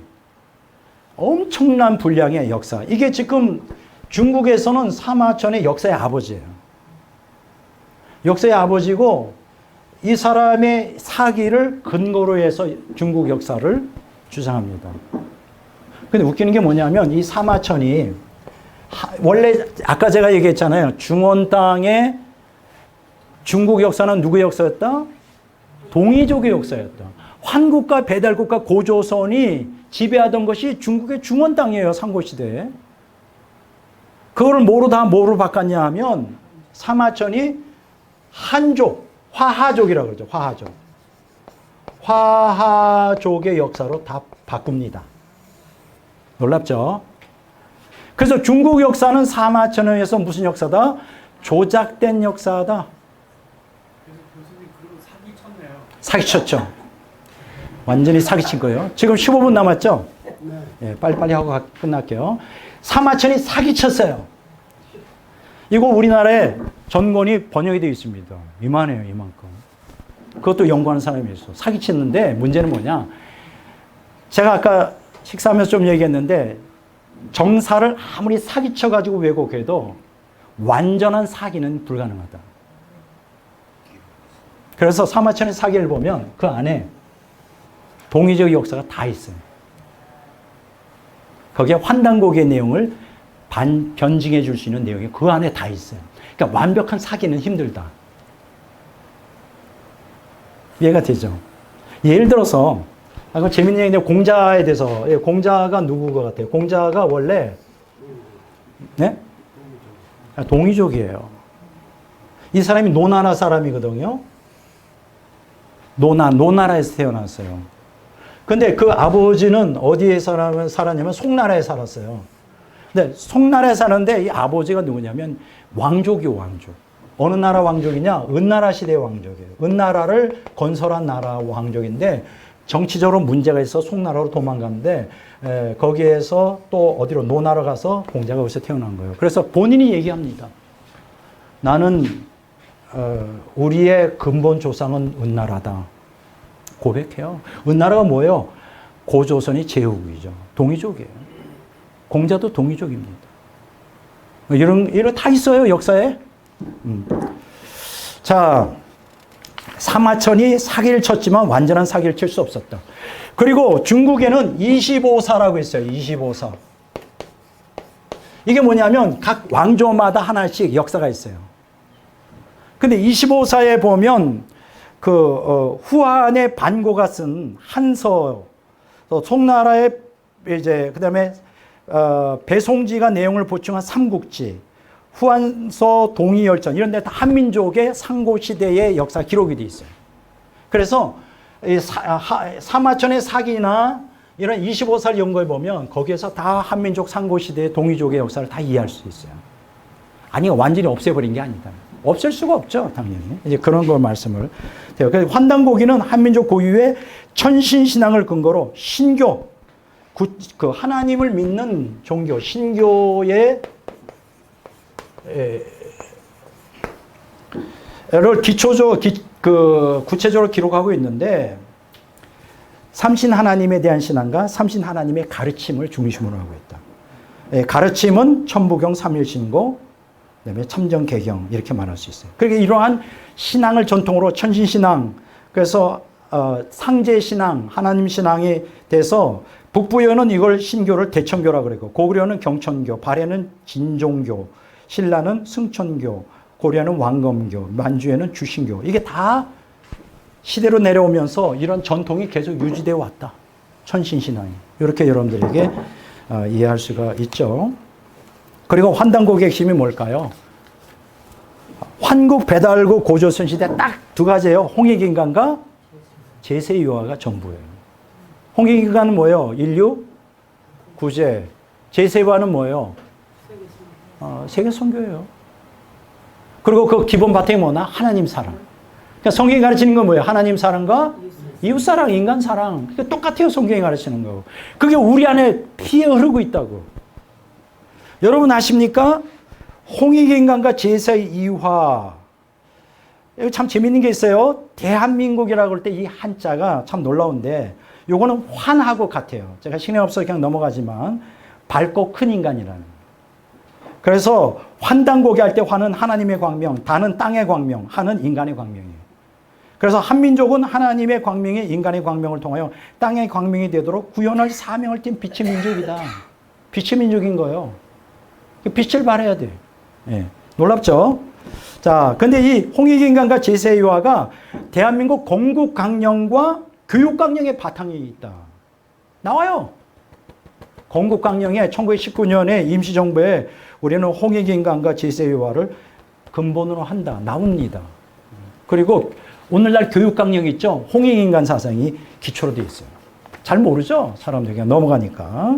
엄청난 분량의 역사. 이게 지금 중국에서는 사마천의 역사의 아버지예요. 역사의 아버지고 이 사람의 사기를 근거로 해서 중국 역사를 주장합니다. 근데 웃기는 게 뭐냐면 이 사마천이 원래 아까 제가 얘기했잖아요. 중원 땅의 중국 역사는 누구의 역사였다? 동이족의 역사였다. 환국과 배달국과 고조선이 지배하던 것이 중국의 중원 땅이에요. 상고시대에. 그거를 뭐로 바꿨냐 하면 사마천이 한족, 화하족이라고 그러죠. 화하족. 화하족의 역사로 다 바꿉니다. 놀랍죠? 그래서 중국 역사는 사마천에 의해서 무슨 역사다? 조작된 역사다. 사기쳤죠. 완전히 사기친 거예요. 지금 15분 남았죠? 네, 빨리빨리 하고 끝날게요. 사마천이 사기쳤어요. 이거 우리나라에 전권이 번역이 되어 있습니다. 이만해요, 이만큼. 그것도 연구하는 사람이 있어. 사기쳤는데 문제는 뭐냐? 제가 아까 식사하면서 좀 얘기했는데 정사를 아무리 사기쳐가지고 왜곡해도 완전한 사기는 불가능하다. 그래서 사마천의 사기를 보면 그 안에 동의적 역사가 다 있어요. 거기에 환단고기의 내용을 변증해 줄 수 있는 내용이 그 안에 다 있어요. 그러니까 완벽한 사기는 힘들다. 이해가 되죠? 예를 들어서 그 재밌는 얘기인데 공자에 대해서. 예, 공자가 누구 것 같아요? 공자가 원래 네? 동이족이에요. 이 사람이 노나라 사람이거든요. 노나라에서 태어났어요. 근데 그 아버지는 어디에 살았냐면 송나라에 살았어요. 근데 송나라에 사는데 이 아버지가 누구냐면 왕족이요, 왕족. 어느 나라 왕족이냐? 은나라 시대 왕족이에요. 은나라를 건설한 나라 왕족인데 정치적으로 문제가 있어 송나라로 도망갔는데 거기에서 또 어디로 노나라 가서 공자가 여기서 태어난 거예요. 그래서 본인이 얘기합니다. 나는 우리의 근본 조상은 은나라다. 고백해요. 은나라가 뭐예요? 고조선이 제후국이죠. 동이족이에요. 공자도 동이족입니다. 이런 다 있어요, 역사에. 자, 사마천이 사기를 쳤지만 완전한 사기를 칠 수 없었다. 그리고 중국에는 25사라고 있어요. 25사. 이게 뭐냐면 각 왕조마다 하나씩 역사가 있어요. 근데 25사에 보면 후한의 반고가 쓴 한서, 송나라의 이제 그다음에 배송지가 내용을 보충한 삼국지, 후한서, 동이열전 이런 데 다 한민족의 상고 시대의 역사 기록이 돼 있어요. 그래서 사마천의 사기나 이런 25살 연구해 보면 거기에서 다 한민족 상고 시대의 동이족의 역사를 다 이해할 수 있어요. 아니 완전히 없애버린 게 아니다. 없앨 수가 없죠, 당연히. 이제 그런 걸 말씀을 돼요. 그래서 환단고기는 한민족 고유의 천신신앙을 근거로 신교, 그 하나님을 믿는 종교, 신교의 를 구체적으로 기록하고 있는데 삼신 하나님에 대한 신앙과 삼신 하나님의 가르침을 중심으로 하고 있다. 가르침은 천부경, 삼일신고, 그다음에 참정개경 이렇게 말할 수 있어요. 그러니까 이러한 신앙을 전통으로 천신신앙, 그래서 상제신앙, 하나님 신앙이 돼서 북부여는 이걸 신교를 대천교라고 그러고, 고구려는 경천교, 발해는 진종교, 신라는 승천교, 고려는 왕검교, 만주에는 주신교. 이게 다 시대로 내려오면서 이런 전통이 계속 유지되어 왔다. 천신신앙이. 이렇게 여러분들에게 이해할 수가 있죠. 그리고 환단고의 핵심이 뭘까요? 환국, 배달국, 고조선 시대 딱 두 가지예요. 홍익인간과 제세유화가 전부예요. 홍익인간은 뭐예요? 인류, 구제. 제세유화는 뭐예요? 세계 선교예요. 그리고 그 기본 바탕이 뭐나? 하나님 사랑. 그러니까 성경이 가르치는 건 뭐예요? 하나님 사랑과 이웃 사랑, 인간 사랑. 그게 똑같아요. 성경이 가르치는 거. 그게 우리 안에 피에 흐르고 있다고. 여러분 아십니까? 홍익인간과 제사의 이화. 여기 참 재밌는 게 있어요. 대한민국이라고 할 때 이 한자가 참 놀라운데 요거는 환하고 같아요. 제가 신의 없어 그냥 넘어가지만 밝고 큰 인간이라는. 그래서 환단고기 할 때 환은 하나님의 광명, 단은 땅의 광명, 하는 인간의 광명이에요. 그래서 한민족은 하나님의 광명이 인간의 광명을 통하여 땅의 광명이 되도록 구현할 사명을 띈 빛의 민족이다. 빛의 민족인 거예요. 빛을 발해야 돼. 예. 놀랍죠? 자, 근데 이 홍익인간과 제세유화가 대한민국 건국강령과 교육강령의 바탕이 있다. 나와요. 건국강령에 1919년에 임시정부에 우리는 홍익인간과 제세유화를 근본으로 한다. 나옵니다. 그리고 오늘날 교육강령 있죠? 홍익인간 사상이 기초로 되어 있어요. 잘 모르죠? 사람들이 그냥 넘어가니까.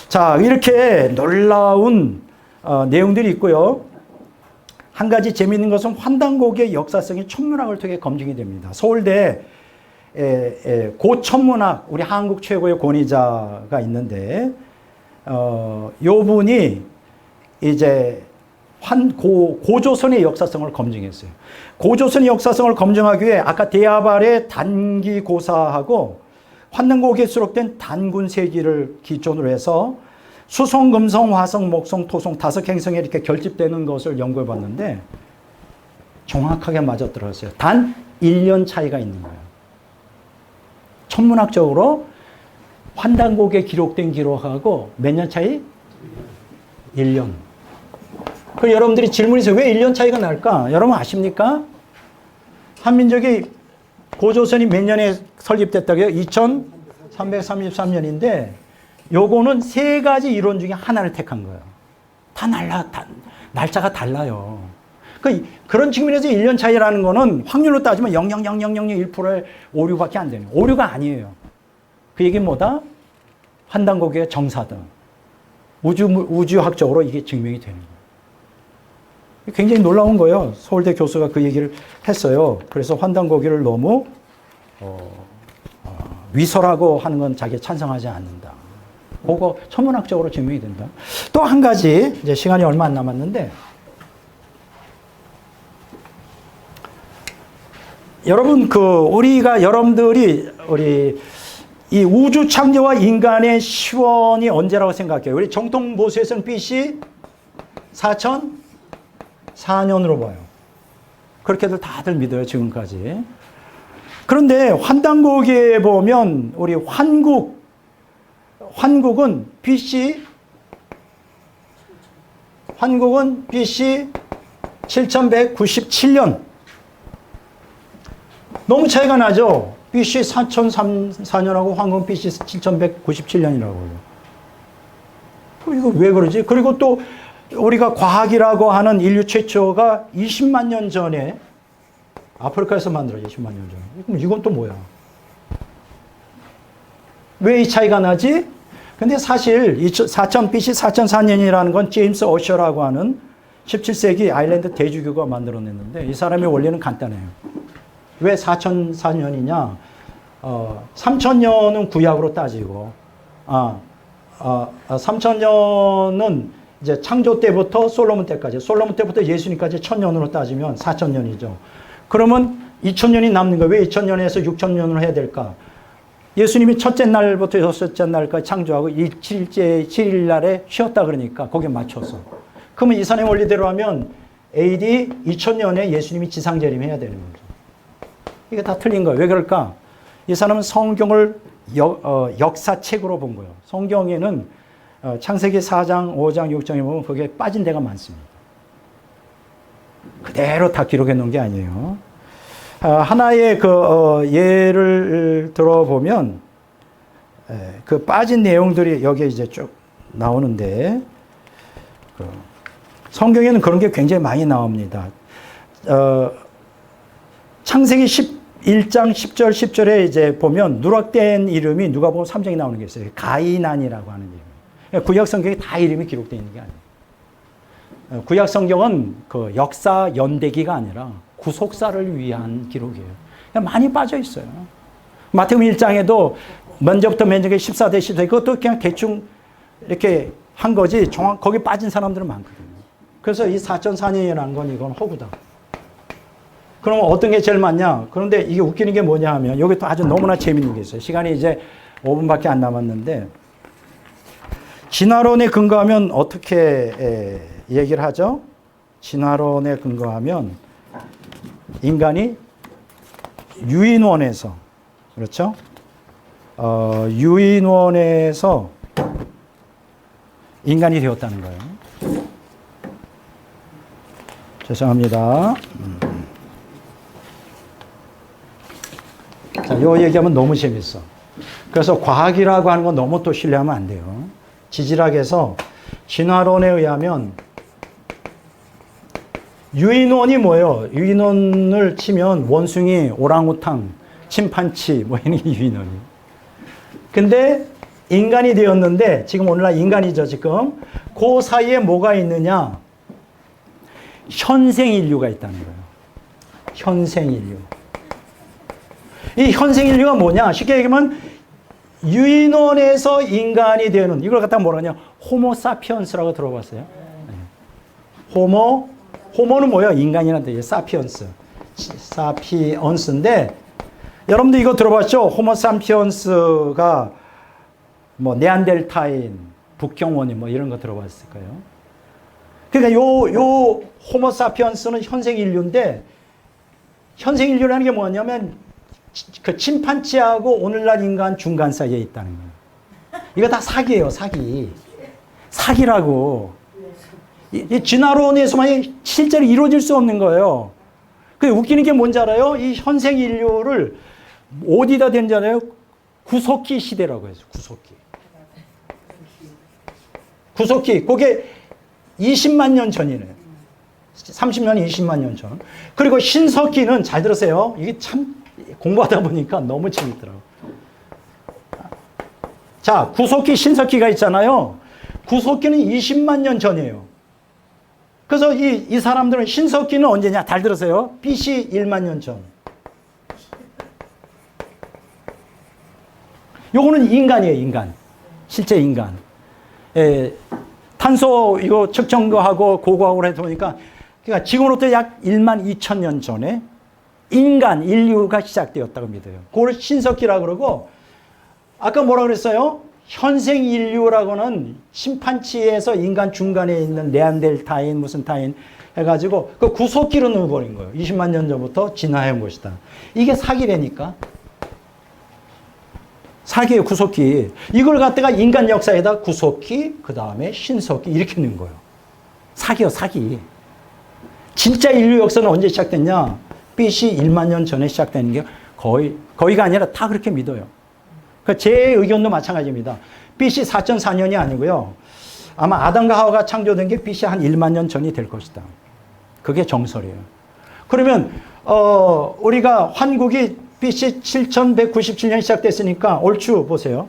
자, 이렇게 놀라운 내용들이 있고요. 한 가지 재미있는 것은 환단고기의 역사성이 천문학을 통해 검증이 됩니다. 서울대 고천문학, 우리 한국 최고의 권위자가 있는데, 요 분이 이제 고조선의 역사성을 검증했어요. 고조선의 역사성을 검증하기 위해 아까 대야발의 단기고사하고 환단고기에 수록된 단군세기를 기준으로 해서 수송, 금성, 화성, 목성, 토성 다섯 행성에 이렇게 결집되는 것을 연구해 봤는데 정확하게 맞아떨어졌어요. 단 1년 차이가 있는 거예요. 천문학적으로 환단고기에 기록된 기록하고 몇 년 차이? 1년. 그 여러분들이 질문이 있어요. 왜 1년 차이가 날까? 여러분 아십니까? 한민족이 고조선이 몇 년에 설립됐다고요? 333년인데 요거는 세 가지 이론 중에 하나를 택한 거예요. 날짜가 달라요. 그런 측면에서 1년 차이라는 거는 확률로 따지면 0.00001%의 오류밖에 안 되는 거예요. 오류가 아니에요. 그 얘기는 뭐다? 환단고기의 정사다. 우주학적으로 이게 증명이 되는 거예요. 굉장히 놀라운 거예요. 서울대 교수가 그 얘기를 했어요. 그래서 환단고기를 너무 위설하고 하는 건 자기가 찬성하지 않는다. 그거 천문학적으로 증명이 된다. 또 한 가지, 이제 시간이 얼마 안 남았는데, 여러분, 여러분들이, 이 우주 창조와 인간의 시원이 언제라고 생각해요? 우리 정통 보수에서는 BC 4004년으로 봐요. 그렇게들 다들 믿어요, 지금까지. 그런데 환단고기에 보면, 우리 환국은 BC 7197년. 너무 차이가 나죠? BC 4004년하고 환국은 BC 7197년이라고요. 이거 왜 그러지? 그리고 또 우리가 과학이라고 하는 인류 최초가 20만 년 전에 아프리카에서 만들어져, 20만 년 전에. 그럼 이건 또 뭐야? 왜 이 차이가 나지? 근데 사실 BC 4004년이라는 건 제임스 어셔라고 하는 17세기 아일랜드 대주교가 만들어냈는데 이 사람의 원리는 간단해요. 왜 4004년이냐? 3000년은 구약으로 따지고 3000년은 이제 창조 때부터 솔로몬 때까지, 솔로몬 때부터 예수님까지 1000년으로 따지면 4000년이죠. 그러면 2000년이 남는 거예요. 왜 2000년에서 6000년으로 해야 될까? 예수님이 첫째 날부터 여섯째 날까지 창조하고 7일 날에 쉬었다 그러니까 거기에 맞춰서. 그러면 이 사람의 원리대로 하면 AD 2000년에 예수님이 지상재림해야 되는 거죠. 이게 다 틀린 거예요. 왜 그럴까? 이 사람은 성경을 역사책으로 본 거예요. 성경에는 창세기 4장, 5장, 6장에 보면 거기에 빠진 데가 많습니다. 그대로 다 기록해 놓은 게 아니에요. 하나의 예를 들어보면 그 빠진 내용들이 여기에 이제 쭉 나오는데 성경에는 그런 게 굉장히 많이 나옵니다. 창세기 11장 10절 10절에 이제 보면 누락된 이름이 누가 보면 3장에 나오는 게 있어요. 가이난이라고 하는 이름. 구약 성경에 다 이름이 기록되어 있는 게 아니에요. 구약 성경은 그 역사 연대기가 아니라 구속사를 위한 기록이에요. 많이 빠져 있어요. 마태복음 1장에도 먼저부터 맨 저기 14대 14, 그것도 그냥 대충 이렇게 한 거지, 거기 빠진 사람들은 많거든요. 그래서 이 4004년이라는 건 이건 허구다. 그러면 어떤 게 제일 많냐? 그런데 이게 웃기는 게 뭐냐 하면, 여기 또 아주 너무나 재밌는 게 있어요. 시간이 이제 5분밖에 안 남았는데, 진화론에 근거하면 어떻게 얘기를 하죠? 진화론에 근거하면 인간이 유인원에서, 그렇죠? 유인원에서 인간이 되었다는 거예요. 죄송합니다. 자, 요 얘기하면 너무 재밌어. 그래서 과학이라고 하는 건 너무 또 신뢰하면 안 돼요. 지질학에서 진화론에 의하면 유인원이 뭐예요? 유인원을 치면 원숭이, 오랑우탕, 침판치 뭐 이런 게 유인원이에요. 근데 인간이 되었는데 지금 오늘날 인간이죠 지금. 그 사이에 뭐가 있느냐? 현생인류가 있다는 거예요. 현생인류. 이 현생인류가 뭐냐? 쉽게 얘기하면 유인원에서 인간이 되는, 이걸 갖다가 뭐라 하냐? 호모사피언스라고 들어봤어요? 네. 호모는 뭐예요? 인간이라는 뜻이에요. 사피언스인데, 여러분들 이거 들어봤죠? 호모사피언스가 뭐 네안데르탈인, 북경원인 뭐 이런 거 들어봤을 거예요. 그러니까 요 호모사피언스는 현생인류인데, 현생인류라는 게 뭐냐면 그 침판치하고 오늘날 인간 중간 사이에 있다는 거예요. 이거 다 사기예요, 사기. 사기라고. 이 진화론에서만 실제로 이루어질 수 없는 거예요. 그 웃기는 게 뭔지 알아요? 이 현생 인류를 어디다 대는지 알아요? 구석기 시대라고 해서 구석기. 구석기. 그게 20만 년 전이네요. 30년, 20만 년 전. 그리고 신석기는 잘 들으세요. 이게 참 공부하다 보니까 너무 재밌더라고요. 자, 구석기, 신석기가 있잖아요. 구석기는 20만 년 전이에요. 그래서 이 사람들은 신석기는 언제냐? 잘 들으세요. BC 1만 년 전. 요거는 인간이에요, 인간. 실제 인간. 탄소 이거 측정하고 고고하고 해서 보니까 그러니까 지금으로부터 약 1만 2천 년 전에 인간, 인류가 시작되었다고 믿어요. 그걸 신석기라고 그러고 아까 뭐라 그랬어요? 현생 인류라고는 심판치에서 인간 중간에 있는 네안데르타인 무슨 타인 해가지고 그 구석기로 넣어버린 거예요. 20만 년 전부터 진화해온 것이다. 이게 사기라니까. 사기예요, 구석기. 이걸 갖다가 인간 역사에다 구석기, 그 다음에 신석기 이렇게 넣은 거예요. 사기요, 사기. 진짜 인류 역사는 언제 시작됐냐? BC 1만 년 전에 시작되는 게 거의가 아니라 다 그렇게 믿어요. 그러니까 제 의견도 마찬가지입니다. BC 4.4년이 아니고요. 아마 아담과 하와가 창조된 게 BC 한 1만 년 전이 될 것이다. 그게 정설이에요. 그러면 우리가 환국이 BC 7197년 시작됐으니까 얼추 보세요.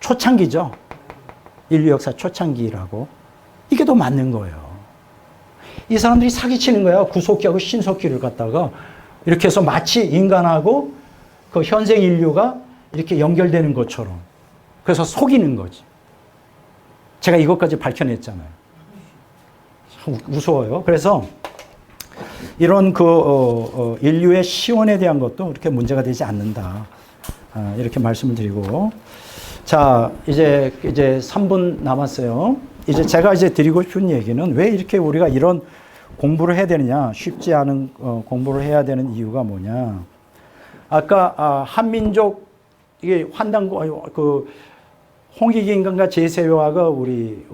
초창기죠. 인류 역사 초창기라고. 이게 더 맞는 거예요. 이 사람들이 사기치는 거야. 구석기하고 신석기를 갖다가 이렇게 해서 마치 인간하고 그 현생 인류가 이렇게 연결되는 것처럼. 그래서 속이는 거지. 제가 이것까지 밝혀냈잖아요. 무서워요. 그래서 이런 인류의 시원에 대한 것도 그렇게 문제가 되지 않는다. 이렇게 말씀을 드리고. 자, 이제 3분 남았어요. 이제 제가 드리고 싶은 얘기는 왜 이렇게 우리가 이런 공부를 해야 되느냐. 쉽지 않은 공부를 해야 되는 이유가 뭐냐. 아까 한민족 이게 홍익 인간과 제세화가 우리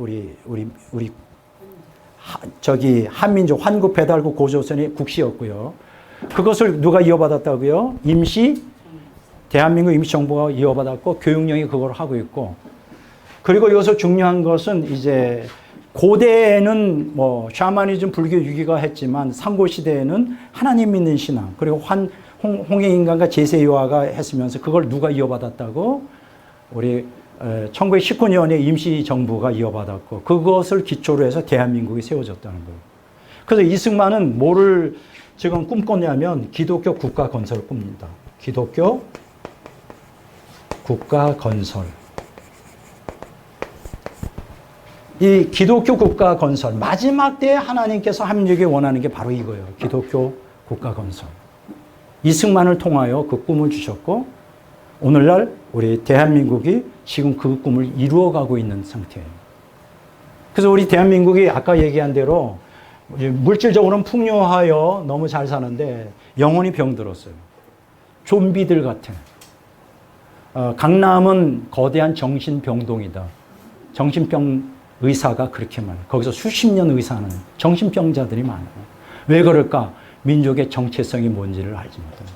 한민족 환국 배달국 고조선의 국시였고요. 그것을 누가 이어받았다고요? 대한민국 임시정부가 이어받았고 교육령이 그걸 하고 있고. 그리고 여기서 중요한 것은 이제 고대에는 뭐 샤머니즘 불교 유기가 했지만 상고 시대에는 하나님 믿는 신앙 그리고 홍익 인간과 제세요하가 했으면서 그걸 누가 이어받았다고? 우리 1919년에 임시정부가 이어받았고 그것을 기초로 해서 대한민국이 세워졌다는 거예요. 그래서 이승만은 뭐를 지금 꿈꿨냐면 기독교 국가 건설을 꿉니다. 기독교 국가 건설. 이 기독교 국가 건설 마지막 때에 하나님께서 한민족이 원하는 게 바로 이거예요. 기독교 국가 건설. 이승만을 통하여 그 꿈을 주셨고 오늘날 우리 대한민국이 지금 그 꿈을 이루어가고 있는 상태예요. 그래서 우리 대한민국이 아까 얘기한 대로 물질적으로는 풍요하여 너무 잘 사는데 영혼이 병들었어요. 좀비들 같은. 강남은 거대한 정신병동이다. 정신병 의사가 그렇게 많아요. 거기서 수십 년 의사는 정신병자들이 많아요. 왜 그럴까? 민족의 정체성이 뭔지를 알지 못해요.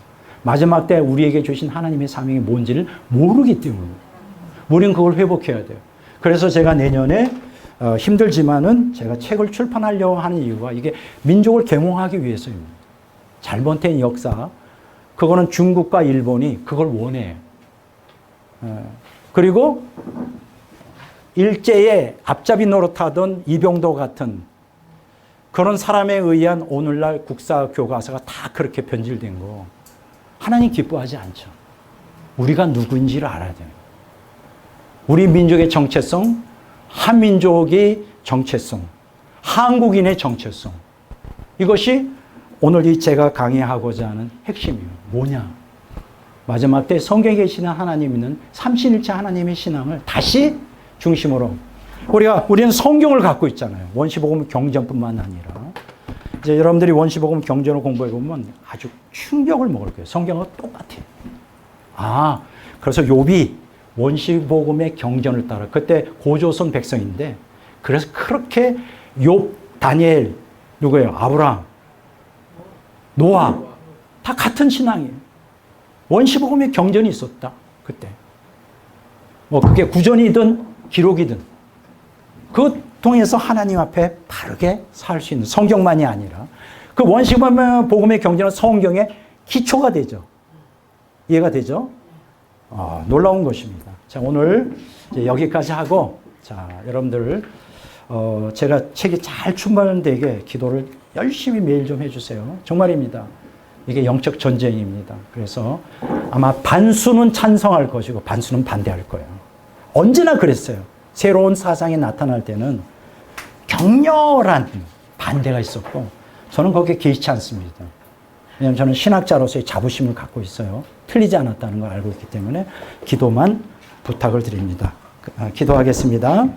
마지막 때 우리에게 주신 하나님의 사명이 뭔지를 모르기 때문에 우리는 그걸 회복해야 돼요. 그래서 제가 내년에 힘들지만은 제가 책을 출판하려고 하는 이유가 이게 민족을 계몽하기 위해서입니다. 잘못된 역사, 그거는 중국과 일본이 그걸 원해요. 그리고 일제에 앞잡이 노릇하던 이병도 같은 그런 사람에 의한 오늘날 국사 교과서가 다 그렇게 변질된 거 하나님 기뻐하지 않죠. 우리가 누구인지를 알아야 돼요. 우리 민족의 정체성, 한민족의 정체성, 한국인의 정체성. 이것이 오늘 제가 강의하고자 하는 핵심이에요. 뭐냐? 마지막 때 성경에 계시는 하나님 있는 삼신일체 하나님의 신앙을 다시 중심으로 우리는 성경을 갖고 있잖아요. 원시복음 경전뿐만 아니라 이제 여러분들이 원시복음 경전을 공부해 보면 아주 충격을 먹을 거예요. 성경과 똑같아요. 그래서 욥이 원시복음의 경전을 따라 그때 고조선 백성인데 그래서 그렇게 욥, 다니엘, 누구예요? 아브라함, 노아 다 같은 신앙이에요. 원시복음의 경전이 있었다. 그때. 뭐 그게 구전이든 기록이든 그 통해서 하나님 앞에 바르게 살 수 있는 성경만이 아니라 그 원시만 복음의 경전은 성경의 기초가 되죠. 이해가 되죠? 놀라운 것입니다. 자, 오늘 이제 여기까지 하고, 자, 여러분들, 제가 책이 잘 출판되게 기도를 열심히 매일 좀 해주세요. 정말입니다. 이게 영적 전쟁입니다. 그래서 아마 반수는 찬성할 것이고 반수는 반대할 거예요. 언제나 그랬어요. 새로운 사상이 나타날 때는 격렬한 반대가 있었고, 저는 거기에 개의치 않습니다. 왜냐하면 저는 신학자로서의 자부심을 갖고 있어요. 틀리지 않았다는 걸 알고 있기 때문에 기도만 부탁을 드립니다. 기도하겠습니다.